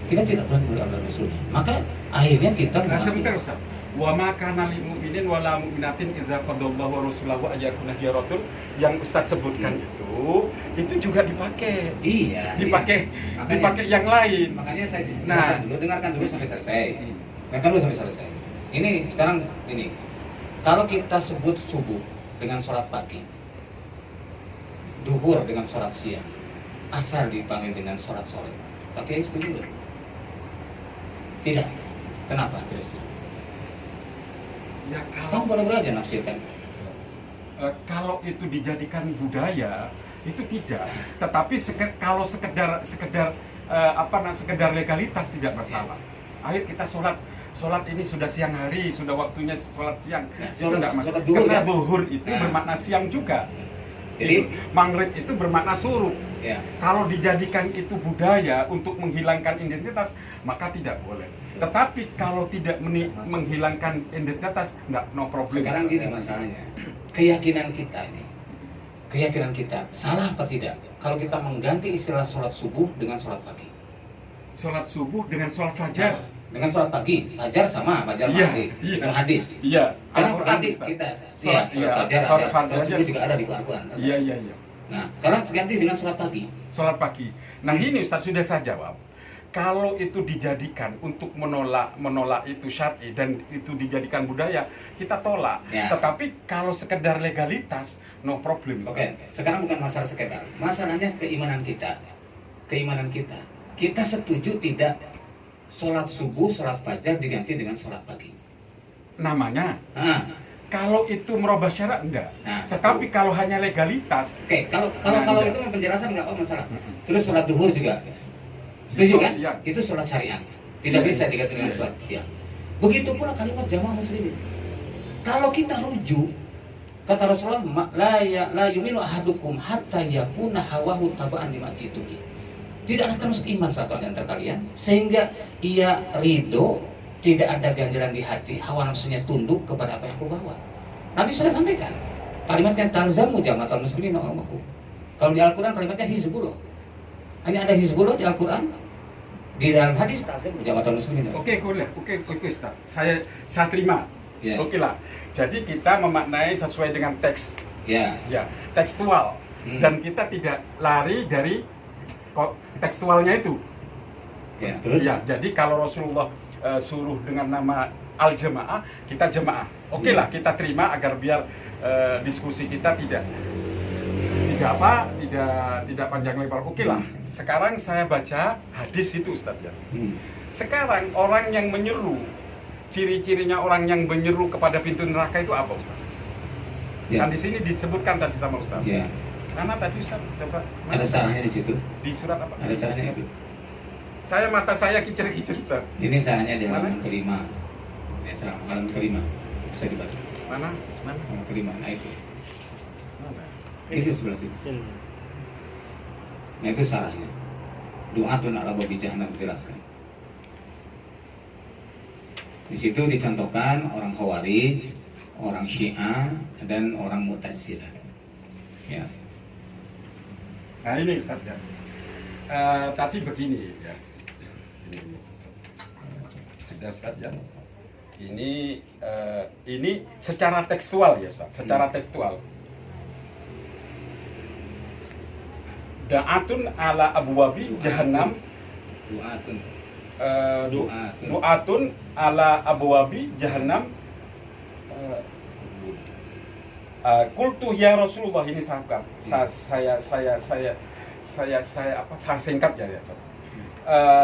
[SPEAKER 2] Kita tidak boleh mendahului Allah dan Rasulnya. Maka akhirnya kita
[SPEAKER 1] Nah, sebentar Ustaz. Wa ma kana lil mu'minin wala mu'minatin idza qadallahu wa rasuluhu ayyakuna khiyaratul, yang Ustaz sebutkan itu juga dipakai.
[SPEAKER 2] Iya.
[SPEAKER 1] Dipakai
[SPEAKER 2] Makanya-
[SPEAKER 1] dipakai yang lain.
[SPEAKER 2] Makanya saya
[SPEAKER 1] Nah.
[SPEAKER 2] dengarkan dulu sampai selesai. Dengarkan dulu sampai selesai. Ini sekarang ini, kalau kita sebut subuh dengan sholat pagi, duhur dengan sholat siang, asar dipanggil dengan sholat sore, pakai setuju nggak? Tidak. Kenapa tidak setuju?
[SPEAKER 1] Ya
[SPEAKER 2] Kamu boleh aja nafsirkan.
[SPEAKER 1] kalau itu dijadikan budaya itu tidak. Tetapi kalau sekedar sekedar legalitas tidak masalah. Ayo kita sholat ini sudah siang hari, sudah waktunya sholat siang.
[SPEAKER 2] Ya,
[SPEAKER 1] Itu
[SPEAKER 2] sholat-
[SPEAKER 1] enggak masalah.
[SPEAKER 2] sholat duhur,
[SPEAKER 1] Karena
[SPEAKER 2] kan?
[SPEAKER 1] zuhur itu
[SPEAKER 2] Nah.
[SPEAKER 1] bermakna siang juga.
[SPEAKER 2] Jadi,
[SPEAKER 1] Maghrib itu bermakna suruh.
[SPEAKER 2] ya,
[SPEAKER 1] Kalau dijadikan itu budaya untuk menghilangkan identitas, maka tidak boleh. Tetapi kalau tidak menghilangkan identitas, enggak, no problem.
[SPEAKER 2] sekarang gini masalahnya, keyakinan kita ini, keyakinan kita salah apa tidak? Kalau kita mengganti istilah sholat subuh dengan sholat pagi.
[SPEAKER 1] Sholat subuh dengan sholat fajar.
[SPEAKER 2] Dengan sholat pagi, fajar sama, fajar
[SPEAKER 1] Iya,
[SPEAKER 2] hadis,
[SPEAKER 1] iya.
[SPEAKER 2] dengan hadis.
[SPEAKER 1] Iya.
[SPEAKER 2] Karena
[SPEAKER 1] Al-Quran,
[SPEAKER 2] berarti
[SPEAKER 1] Ustaz.
[SPEAKER 2] kita,
[SPEAKER 1] Sholat,
[SPEAKER 2] sholat
[SPEAKER 1] iya.
[SPEAKER 2] fajar
[SPEAKER 1] Sholat
[SPEAKER 2] ada,
[SPEAKER 1] fajar
[SPEAKER 2] sholat subuh
[SPEAKER 1] aja.
[SPEAKER 2] juga ada di Al-Quran.
[SPEAKER 1] Iya, iya, iya.
[SPEAKER 2] Nah, sekarang ganti dengan sholat pagi.
[SPEAKER 1] Sholat pagi. Nah ini Ustaz sudah saya jawab. Kalau itu dijadikan untuk menolak itu syar'i dan itu dijadikan budaya, kita tolak.
[SPEAKER 2] Ya.
[SPEAKER 1] Tetapi kalau sekedar legalitas, no problem. Ustaz.
[SPEAKER 2] Oke, sekarang bukan masalah sekedar, masalahnya keimanan kita. Keimanan kita. Kita setuju tidak sholat subuh, sholat fajar diganti dengan sholat pagi.
[SPEAKER 1] Namanya.
[SPEAKER 2] Nah,
[SPEAKER 1] Kalau itu merubah syarat enggak.
[SPEAKER 2] Nah,
[SPEAKER 1] Tetapi kalau hanya legalitas,
[SPEAKER 2] oke, kalau
[SPEAKER 1] Nah,
[SPEAKER 2] itu penjelasan nggak apa masalah. Terus sholat duhur juga, setuju
[SPEAKER 1] Sholat
[SPEAKER 2] kan?
[SPEAKER 1] siang.
[SPEAKER 2] Itu sholat syariat, tidak
[SPEAKER 1] Iya,
[SPEAKER 2] bisa
[SPEAKER 1] iya.
[SPEAKER 2] diganti dengan
[SPEAKER 1] Iya.
[SPEAKER 2] sholat siang. Begitu pula kalimat jamaah muslimin. Kalau kita rujuk kata Rasulullah, la yuminu ahadukum hatta yakuna hawahu tabaan lima jitubi. Tidak akan masuk iman satu di antara kalian sehingga ia ridho, tidak ada ganjalan di hati, hawa nafsunya tunduk kepada apa yang aku bawa. Nabi sudah sampaikan kalimatnya talzamu jamaatul muslimin ma'amahu. Kalau di Al-Quran kalimatnya hizbullah. Hanya ada hizbullah di Al-Quran. Di dalam hadis talzamu jamaatul muslimin.
[SPEAKER 1] oke, Ustaz. Saya terima.
[SPEAKER 2] Ya.
[SPEAKER 1] Oke lah. Jadi kita memaknai sesuai dengan teks,
[SPEAKER 2] Ya.
[SPEAKER 1] ya, tekstual. Dan kita tidak lari dari tekstualnya itu.
[SPEAKER 2] Ya, terus
[SPEAKER 1] Ya, jadi kalau Rasulullah suruh dengan nama al-jamaah, kita jamaah. Oke lah, kita terima agar biar diskusi kita tidak tidak panjang lebar. Oke lah. Sekarang saya baca hadis itu Ustaz ya. Sekarang orang yang menyeru, ciri-cirinya orang yang menyeru kepada pintu neraka itu apa Ustaz?
[SPEAKER 2] Ya.
[SPEAKER 1] Kan di sini disebutkan tadi sama Ustaz.
[SPEAKER 2] Ya.
[SPEAKER 1] Mana tadi Ustaz? Coba.
[SPEAKER 2] Ada sarahnya di situ.
[SPEAKER 1] Di surat apa?
[SPEAKER 2] Ada sarahnya itu.
[SPEAKER 1] Mata saya kicir-kicir Ustaz.
[SPEAKER 2] Ini sarahnya di halaman
[SPEAKER 1] Mana?
[SPEAKER 2] kelima. Ini sarah halaman kelima. Bisa dibaca.
[SPEAKER 1] Mana?
[SPEAKER 2] Halaman kelima. Nah itu.
[SPEAKER 1] Mana?
[SPEAKER 2] Itu sebelah situ.
[SPEAKER 3] Sini.
[SPEAKER 2] Nah itu sarahnya. Du'atun ala babi jahannam dijelaskan. Di situ dicontohkan orang Khawarij, orang Syiah, dan orang Mu'tazilah. Ya.
[SPEAKER 1] Nah ini Ustaz ya. Tadi begini ya. Sudah Ustaz ya. Ini secara tekstual ya Ustaz, secara tekstual. Da'atun ala abwabi jahannam.
[SPEAKER 2] Du'atun.
[SPEAKER 1] Du'atun ala abwabi jahannam. Qultu ya Rasulullah, ini sahabat. Saya singkat ya.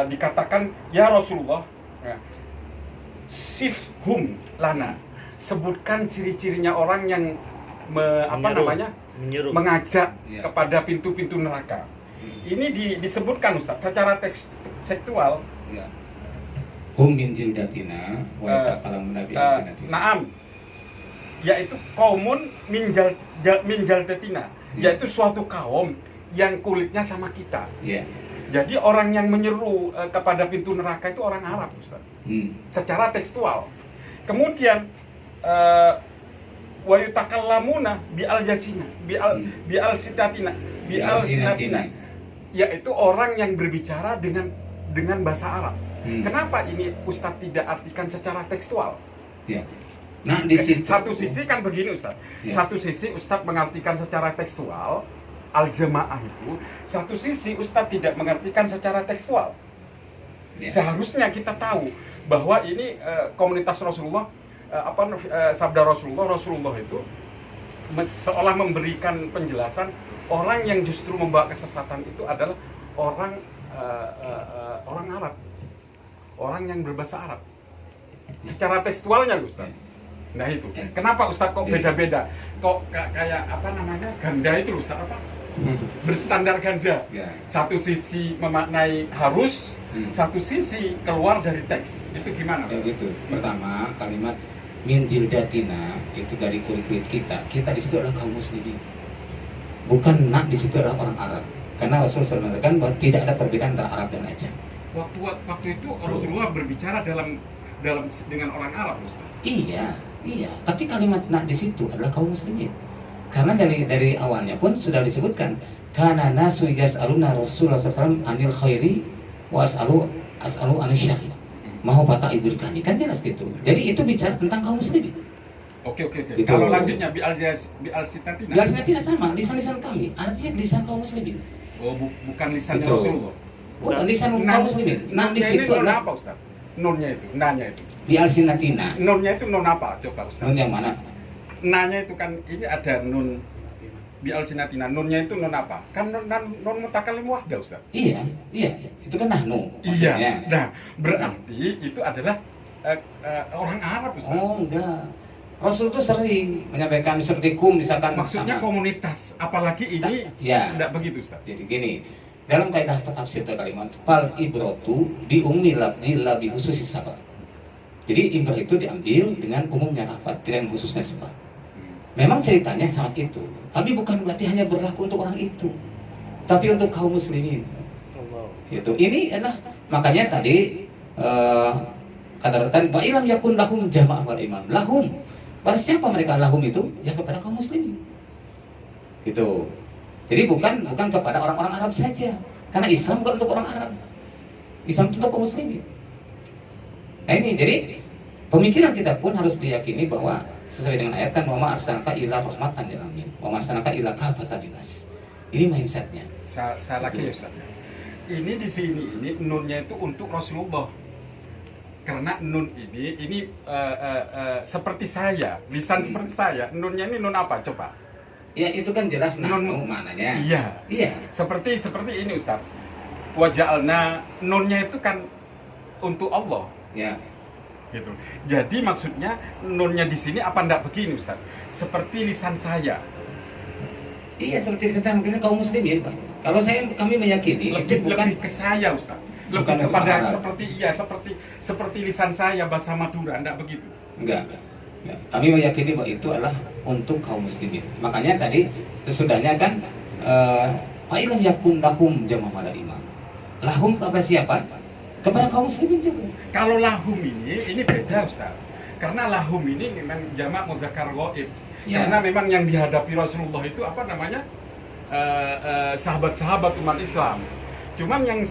[SPEAKER 1] Dikatakan ya Rasulullah, sifhum lana, sebutkan ciri-cirinya orang yang
[SPEAKER 3] Menyuruh.
[SPEAKER 1] mengajak
[SPEAKER 2] Ya.
[SPEAKER 1] kepada pintu-pintu neraka. Ini disebutkan Ustaz secara tekstual.
[SPEAKER 2] Ya. Hum min jildatina wa yatakalamuna bi alsinatina.
[SPEAKER 1] Naam, yaitu kaumun minjal tetina, yaitu suatu kaum yang kulitnya sama kita.
[SPEAKER 2] Ya.
[SPEAKER 1] Jadi orang yang menyeru kepada pintu neraka itu orang Arab Ustaz. Secara tekstual. Kemudian wa yutakallamuna bi al-jasina bi al-sitatina yaitu orang yang berbicara dengan bahasa Arab. Kenapa ini Ustaz tidak artikan secara tekstual?
[SPEAKER 2] Ya. Nah, di situ
[SPEAKER 1] Satu sisi kan begini Ustaz.
[SPEAKER 2] Ya.
[SPEAKER 1] Satu sisi Ustaz mengartikan secara tekstual al-jamaah itu, satu sisi Ustaz tidak mengartikan secara tekstual.
[SPEAKER 2] Ya.
[SPEAKER 1] Seharusnya kita tahu bahwa ini komunitas Rasulullah, sabda Rasulullah itu seolah memberikan penjelasan orang yang justru membawa kesesatan itu adalah orang Arab, orang yang berbahasa Arab. Secara tekstualnya Ustaz. Nah itu. Kenapa Ustaz kok beda-beda? Kok kayak ganda itu Ustaz berstandar ganda.
[SPEAKER 2] Ya.
[SPEAKER 1] Satu sisi memaknai harus, satu sisi keluar dari teks. Itu gimana?
[SPEAKER 2] Kayak gitu. Pertama, kalimat min jildatina itu dari kulit kita. Kita di situ adalah kaum muslimin. Bukan di situ adalah orang Arab. Karena Rasulullah mengatakan bahwa tidak ada perbedaan antara Arab dan Ajam.
[SPEAKER 1] Waktu itu Rasulullah berbicara dengan orang Arab, Ustaz.
[SPEAKER 2] Iya. Tapi kalimat di situ adalah kaum muslimin. Karena dari awalnya pun sudah disebutkan kana nasu yas'aluna Rasulullah SAW anil khairi wa as'alu anil syarri. Mau patah idul kani, kan jelas gitu. Jadi itu bicara tentang kaum muslimin.
[SPEAKER 1] Oke.
[SPEAKER 2] Gitu.
[SPEAKER 1] Kalau lanjutnya bi al-sitatina.
[SPEAKER 2] Lisan sama, lisan kami, artinya lisan kaum muslimin.
[SPEAKER 1] Oh, bukan lisannya
[SPEAKER 2] Betul.
[SPEAKER 1] Rasulullah.
[SPEAKER 2] Bukan lisan kaum muslimin. Nah, di situ
[SPEAKER 1] nun
[SPEAKER 2] adalah
[SPEAKER 1] apa, Ustaz? Nunnya itu, nanya itu.
[SPEAKER 2] bi alsinatina.
[SPEAKER 1] Nunnya itu nun apa? Coba, Ustaz.
[SPEAKER 2] Nun yang mana?
[SPEAKER 1] Nanya itu kan ini ada nun bi al-sinatina. Nunnya itu nun apa? Kan nun mutakallim wahda, Ustaz.
[SPEAKER 2] Iya. Itu kan nahnu.
[SPEAKER 1] Iya.
[SPEAKER 2] maksudnya.
[SPEAKER 1] Nah, berarti itu adalah orang Arab, Ustaz.
[SPEAKER 2] Oh, enggak. Rasul itu sering menyampaikan seperti kum misalkan
[SPEAKER 1] Maksudnya
[SPEAKER 2] sama.
[SPEAKER 1] komunitas, apalagi ini
[SPEAKER 2] Ya.
[SPEAKER 1] tidak begitu, Ustaz.
[SPEAKER 2] Jadi gini, dalam kaidah tafsir kalimat fal ibrotu bi ummi labdi la bi khususi sabab. Jadi ibrah itu diambil dengan umumnya lafaz, tidak khususnya sebab. Memang ceritanya sangat itu, tapi bukan berarti hanya berlaku untuk orang itu, tapi untuk kaum muslimin. Itu ini adalah makanya tadi katakan wa ilam yakun lahum jama'ah wal imam lahum. Pada siapa mereka lahum itu? Ya kepada kaum muslimin. Gitu. Jadi bukan kepada orang-orang Arab saja. Karena Islam bukan untuk orang Arab. Islam itu untuk kaum muslimin. Nah ini jadi pemikiran kita pun harus diyakini bahwa sesuai dengan ayat kan wa ma arsalnaka illa rahmatan lil alamin wa ma arsalnaka illa kafatan linnas. Ini mindsetnya.
[SPEAKER 1] Saya lagi ya, Ustaz. Ini di sini nunnya itu untuk Rasulullah. Karena nun ini seperti saya, lisan seperti saya. Nunnya ini nun apa? Coba.
[SPEAKER 2] Ya itu kan jelas nahnu
[SPEAKER 1] Nun.
[SPEAKER 2] maknanya.
[SPEAKER 1] Iya.
[SPEAKER 2] Iya.
[SPEAKER 1] Seperti ini Ustaz. Waja'alna, nunnya itu kan untuk Allah.
[SPEAKER 2] Ya.
[SPEAKER 1] Gitu. Jadi maksudnya nunnya di sini apa enggak begini Ustaz? Seperti lisan saya.
[SPEAKER 2] Iya seperti kita mungkin kaum muslimin Pak. Kalau kami meyakini itu bukan
[SPEAKER 1] Lebih ke saya Ustaz.
[SPEAKER 2] Bukan
[SPEAKER 1] Lebih kepada
[SPEAKER 2] untuk
[SPEAKER 1] seperti lisan saya bahasa Madura, enggak begitu?
[SPEAKER 2] enggak. Ya, kami meyakini bahwa itu adalah untuk kaum muslimin. Makanya tadi sesudahnya kan fa'ilam yakun lahum jama'a imam. Lahum kepada siapa? Kepada kaum muslimin juga.
[SPEAKER 1] Kalau lahum ini beda Ustaz. Karena lahum ini memang jamak mudzakkar ghaib.
[SPEAKER 2] Ya.
[SPEAKER 1] Karena memang yang dihadapi Rasulullah itu apa namanya? Sahabat-sahabat umat Islam. Cuman yang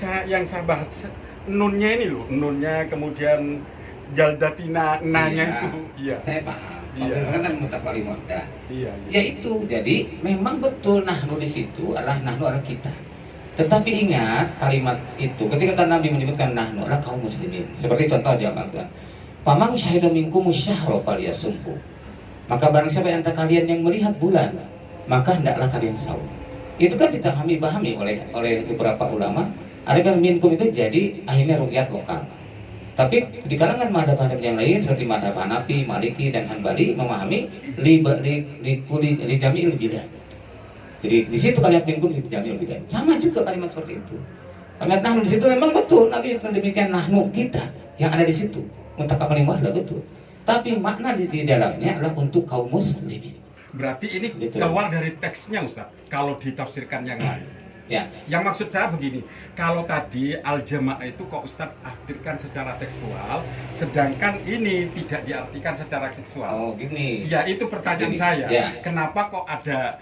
[SPEAKER 1] sahabat nunnya ini loh, nunnya kemudian jaldatina nanya
[SPEAKER 2] Iya.
[SPEAKER 1] itu. Iya.
[SPEAKER 2] Saya paham.
[SPEAKER 1] Iya.
[SPEAKER 2] Kalau kan mutaqallim mudah.
[SPEAKER 1] Iya.
[SPEAKER 2] Ya itu, jadi memang betul nahnu di situ adalah kita. Tetapi ingat kalimat itu ketika kan Nabi menyebutkan nahnu adalah kaum muslimin. Seperti contoh di Al-Quran. Pamang syahida minkum syahra falyasumhu. Maka barang siapa yang antara kalian yang melihat bulan, maka hendaklah kalian saum. Itu kan dipahami oleh beberapa ulama. Ada kan minkum itu jadi akhirnya rukyat lokal. Tapi di kalangan madhab-madhab yang lain seperti madhab Hanafi, Maliki dan Hanbali memahami li jami'il bidah. Jadi di situ kalimat minkum li jami'il bidah. Sama juga kalimat seperti itu. Kalimat nahnu di situ memang betul Nabi yang demikian nahnu kita yang ada di situ. Mutaqabbalim adalah betul. Tapi makna di dalamnya adalah untuk kaum muslimin.
[SPEAKER 1] Berarti ini
[SPEAKER 2] Gitu.
[SPEAKER 1] keluar dari teksnya Ustaz. Kalau ditafsirkan yang lain.
[SPEAKER 2] Ya,
[SPEAKER 1] Yang maksud saya begini, kalau tadi al-jamaah itu kok Ustaz artikan secara tekstual, sedangkan ini tidak diartikan secara tekstual.
[SPEAKER 2] oh gini.
[SPEAKER 1] Ya itu pertanyaan
[SPEAKER 2] Jadi,
[SPEAKER 1] saya.
[SPEAKER 2] ya.
[SPEAKER 1] Kenapa kok ada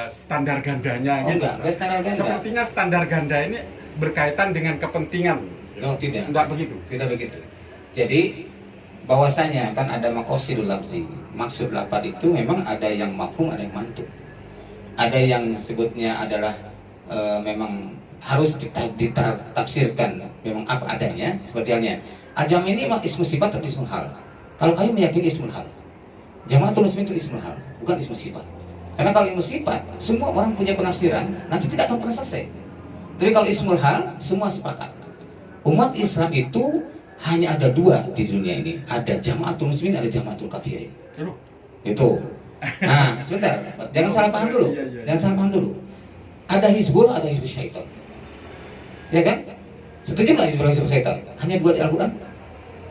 [SPEAKER 1] standar gandanya
[SPEAKER 2] Oh
[SPEAKER 1] gitu?
[SPEAKER 2] enggak,
[SPEAKER 1] Ustaz?
[SPEAKER 2] ada standar ganda.
[SPEAKER 1] Sepertinya standar ganda ini berkaitan dengan kepentingan.
[SPEAKER 2] Oh tidak.
[SPEAKER 1] Enggak begitu.
[SPEAKER 2] Tidak begitu. Jadi bahwasanya kan ada maqasidul lafzi. Maksud lafaz itu memang ada yang mafhum, ada yang mantuk. Ada yang sebutnya adalah memang harus ditafsirkan memang apa adanya, seperti halnya ajam ini memang ismu sifat atau ismul hal. Kalau kalian meyakini ismul hal, jamaatul muslimin itu ismul hal, bukan ismu sifat. Karena kalau ismu sifat, semua orang punya penafsiran, nanti tidak akan pernah selesai. Tapi kalau ismul hal, semua sepakat. Umat Islam itu hanya ada dua di dunia ini, ada jamaatul muslimin, ada jamaatul kafirin.
[SPEAKER 1] Aduh.
[SPEAKER 2] Itu. Nah, sebentar, jangan salah paham dulu.
[SPEAKER 1] Iya.
[SPEAKER 2] Jangan salah paham dulu. Ada Hizbullah, ada Hizbus Syaitan. Ya kan? Setuju nggak Hizbus Syaitan? Hanya buat di Al-Quran?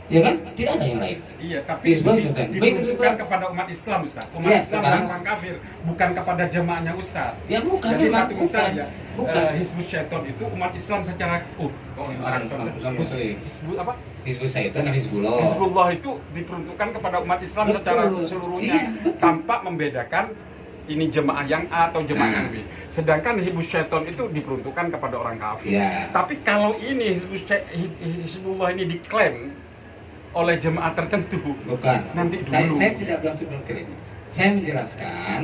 [SPEAKER 2] Ya kan? Tidak ada yang lain.
[SPEAKER 1] Iya, tapi
[SPEAKER 2] Hizbullah, Ustaz.
[SPEAKER 1] diperuntukkan kepada umat Islam Ustaz. Umat
[SPEAKER 2] Ya,
[SPEAKER 1] Islam
[SPEAKER 2] sekarang-
[SPEAKER 1] dan orang kafir, bukan kepada jemaahnya Ustaz.
[SPEAKER 2] Ya bukan,
[SPEAKER 1] Jadi
[SPEAKER 2] memang
[SPEAKER 1] satu misal ya,
[SPEAKER 2] bukan.
[SPEAKER 1] Hizbus Syaitan itu umat Islam secara
[SPEAKER 2] Orang Muslim.
[SPEAKER 1] Hizbut apa?
[SPEAKER 2] Hizbus Syaitan dan Hizbullah.
[SPEAKER 1] Hizbullah itu diperuntukkan kepada umat Islam
[SPEAKER 2] Betul.
[SPEAKER 1] secara seluruhnya,
[SPEAKER 2] Iya, betul.
[SPEAKER 1] tanpa membedakan ini jemaah yang A atau jemaah yang B. Sedangkan Hizbus Syaitan itu diperuntukkan kepada orang kafir.
[SPEAKER 2] Ya.
[SPEAKER 1] Tapi kalau ini Hizbullah ini diklaim oleh jemaah tertentu,
[SPEAKER 2] Bukan.
[SPEAKER 1] Nanti
[SPEAKER 2] Saya
[SPEAKER 1] dulu.
[SPEAKER 2] tidak bilang seperti ini. Saya menjelaskan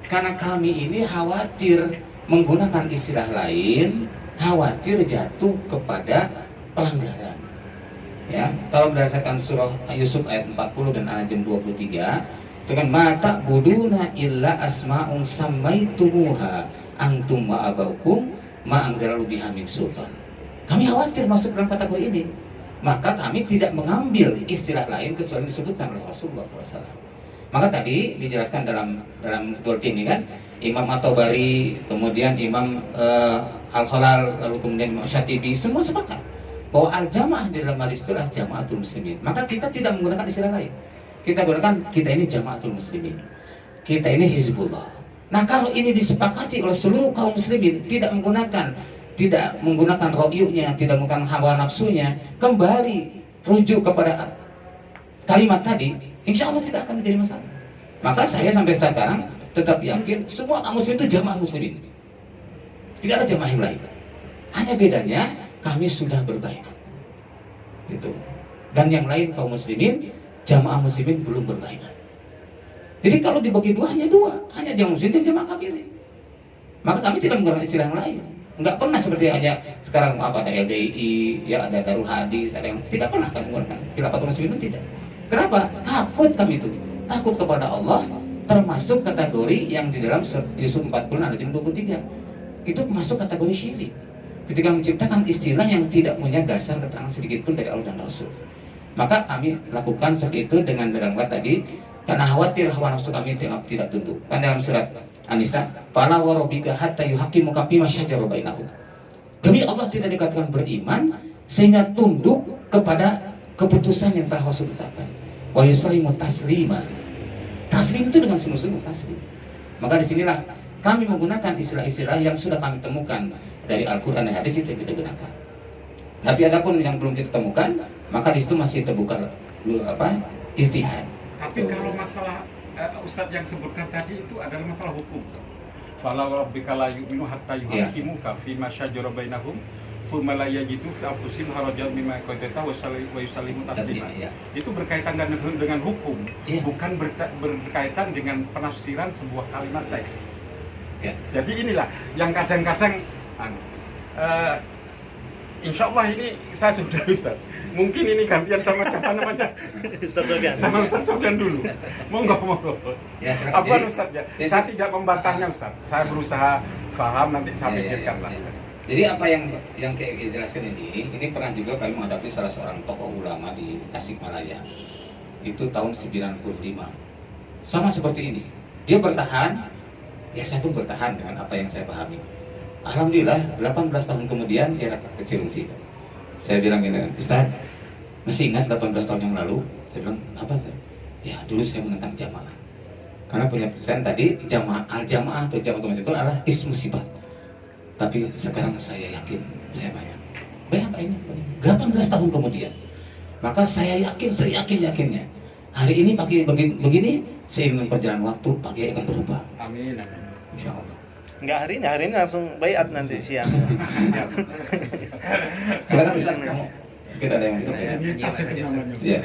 [SPEAKER 2] karena kami ini khawatir menggunakan istilah lain, khawatir jatuh kepada pelanggaran. Ya, kalau berdasarkan surah Yusuf ayat 40 dan An-Najm 23, itu kan mata buduna illa asma'un sammaitumuha antum wa abaukum ma anzalallahu biha min sultan. Kami khawatir masuk dalam kategori ini. Maka kami tidak mengambil istilah lain kecuali disebutkan oleh Rasulullah SAW. Maka tadi dijelaskan dalam Dolti ini kan, Imam At-Tabari, kemudian Imam Al-Khalal, lalu kemudian Imam Syatibi, semua sepakat bahwa al-jamaah di dalam hadis itu adalah jamaatul muslimin. Maka kita tidak menggunakan istilah lain. Kita gunakan kita ini jamaatul muslimin. Kita ini Hizbullah. Nah kalau ini disepakati oleh seluruh kaum muslimin, tidak menggunakan ro'yunya, tidak menggunakan hawa nafsunya, kembali rujuk kepada kalimat tadi, insya Allah tidak akan menjadi masalah. Maka saya sampai sekarang tetap yakin semua kaum muslimin itu jamaah muslimin. Tidak ada jamaah yang lain. Hanya bedanya kami sudah berbaikat. Gitu. Dan yang lain kaum muslimin, jamaah muslimin belum berbaikat. Jadi kalau dibagi dua, hanya jamaah muslimin dan jamaah kafirin. Maka kami tidak menggunakan istilah yang lain. Enggak pernah seperti hanya sekarang apa ada LDI, ya ada Darul Hadis, ada yang tidak pernah kami menggunakan Khilafatul Muslimin, tidak. Kenapa? Takut kami itu. Takut kepada Allah, termasuk kategori yang di dalam surat Yusuf 40 ayat 23. Itu masuk kategori syirik. Ketika menciptakan istilah yang tidak punya dasar keterangan sedikit pun dari Allah dan Rasul. Maka kami lakukan seperti itu dengan dalam tadi, karena khawatir hawa nafsu kami tidak tunduk. Kan dalam surat An-Nisa, "Fala wa rabbika hatta yuhaqqimuka fima syajara bainahum." Demi Allah tidak dikatakan beriman sehingga tunduk kepada keputusan yang telah Rasul tetapkan. Wa yusallimu taslima. Taslim itu dengan sungguh-sungguh taslim. Maka disinilah kami menggunakan istilah-istilah yang sudah kami temukan dari Al-Quran dan hadis, itu yang kita gunakan. Tapi adapun yang belum kita temukan, maka di situ masih terbuka ijtihad.
[SPEAKER 1] Tapi kalau masalah Ustadz yang sebutkan tadi itu adalah masalah hukum. Fala rabbika la yu'minu hatta yuhaqqimuka fi ma syajara bainahum tsumma la yajidu fi anfusihim harajan mimma qadaita wa yusallimu taslima. Itu berkaitan dengan hukum, bukan berkaitan dengan penafsiran sebuah kalimat teks. Jadi inilah yang kadang-kadang insya Allah ini saya sudah Ustaz. Mungkin ini gantian sama siapa namanya?
[SPEAKER 3] Ustaz Sofyan.
[SPEAKER 1] Sama Ustaz Sofyan dulu. Monggo.
[SPEAKER 2] Ya,
[SPEAKER 1] Apa Ustaz ya? Saya tidak membantahnya Ustaz. Saya berusaha paham, nanti saya pikirkan lah.
[SPEAKER 2] Jadi apa yang kayak dijelaskan ini pernah juga kami menghadapi salah seorang tokoh ulama di Tasikmalaya. Itu tahun 95. Sama seperti ini. Dia bertahan, ya saya pun bertahan dengan apa yang saya pahami. Alhamdulillah 18 tahun kemudian dia dapat kecil. Saya bilang gini, Ustaz, masih ingat 18 tahun yang lalu? Saya bilang, apa sih? Ya dulu saya menentang jamaah. Karena punya pesan tadi, jamaah atau jamaah itu adalah ismu sifat. Tapi sekarang saya yakin, saya bayangkan ini 18 tahun kemudian. Maka saya yakin, seyakin-yakinnya hari ini pakai begini, seiring perjalanan waktu pakai akan berubah.
[SPEAKER 1] Amin.
[SPEAKER 2] Insya Allah.
[SPEAKER 3] Enggak hari ini langsung bayat nanti siang.
[SPEAKER 2] Silakan Ustaz, kamu. Kita ada yang
[SPEAKER 1] Ini tas itu namanya.
[SPEAKER 2] Iya.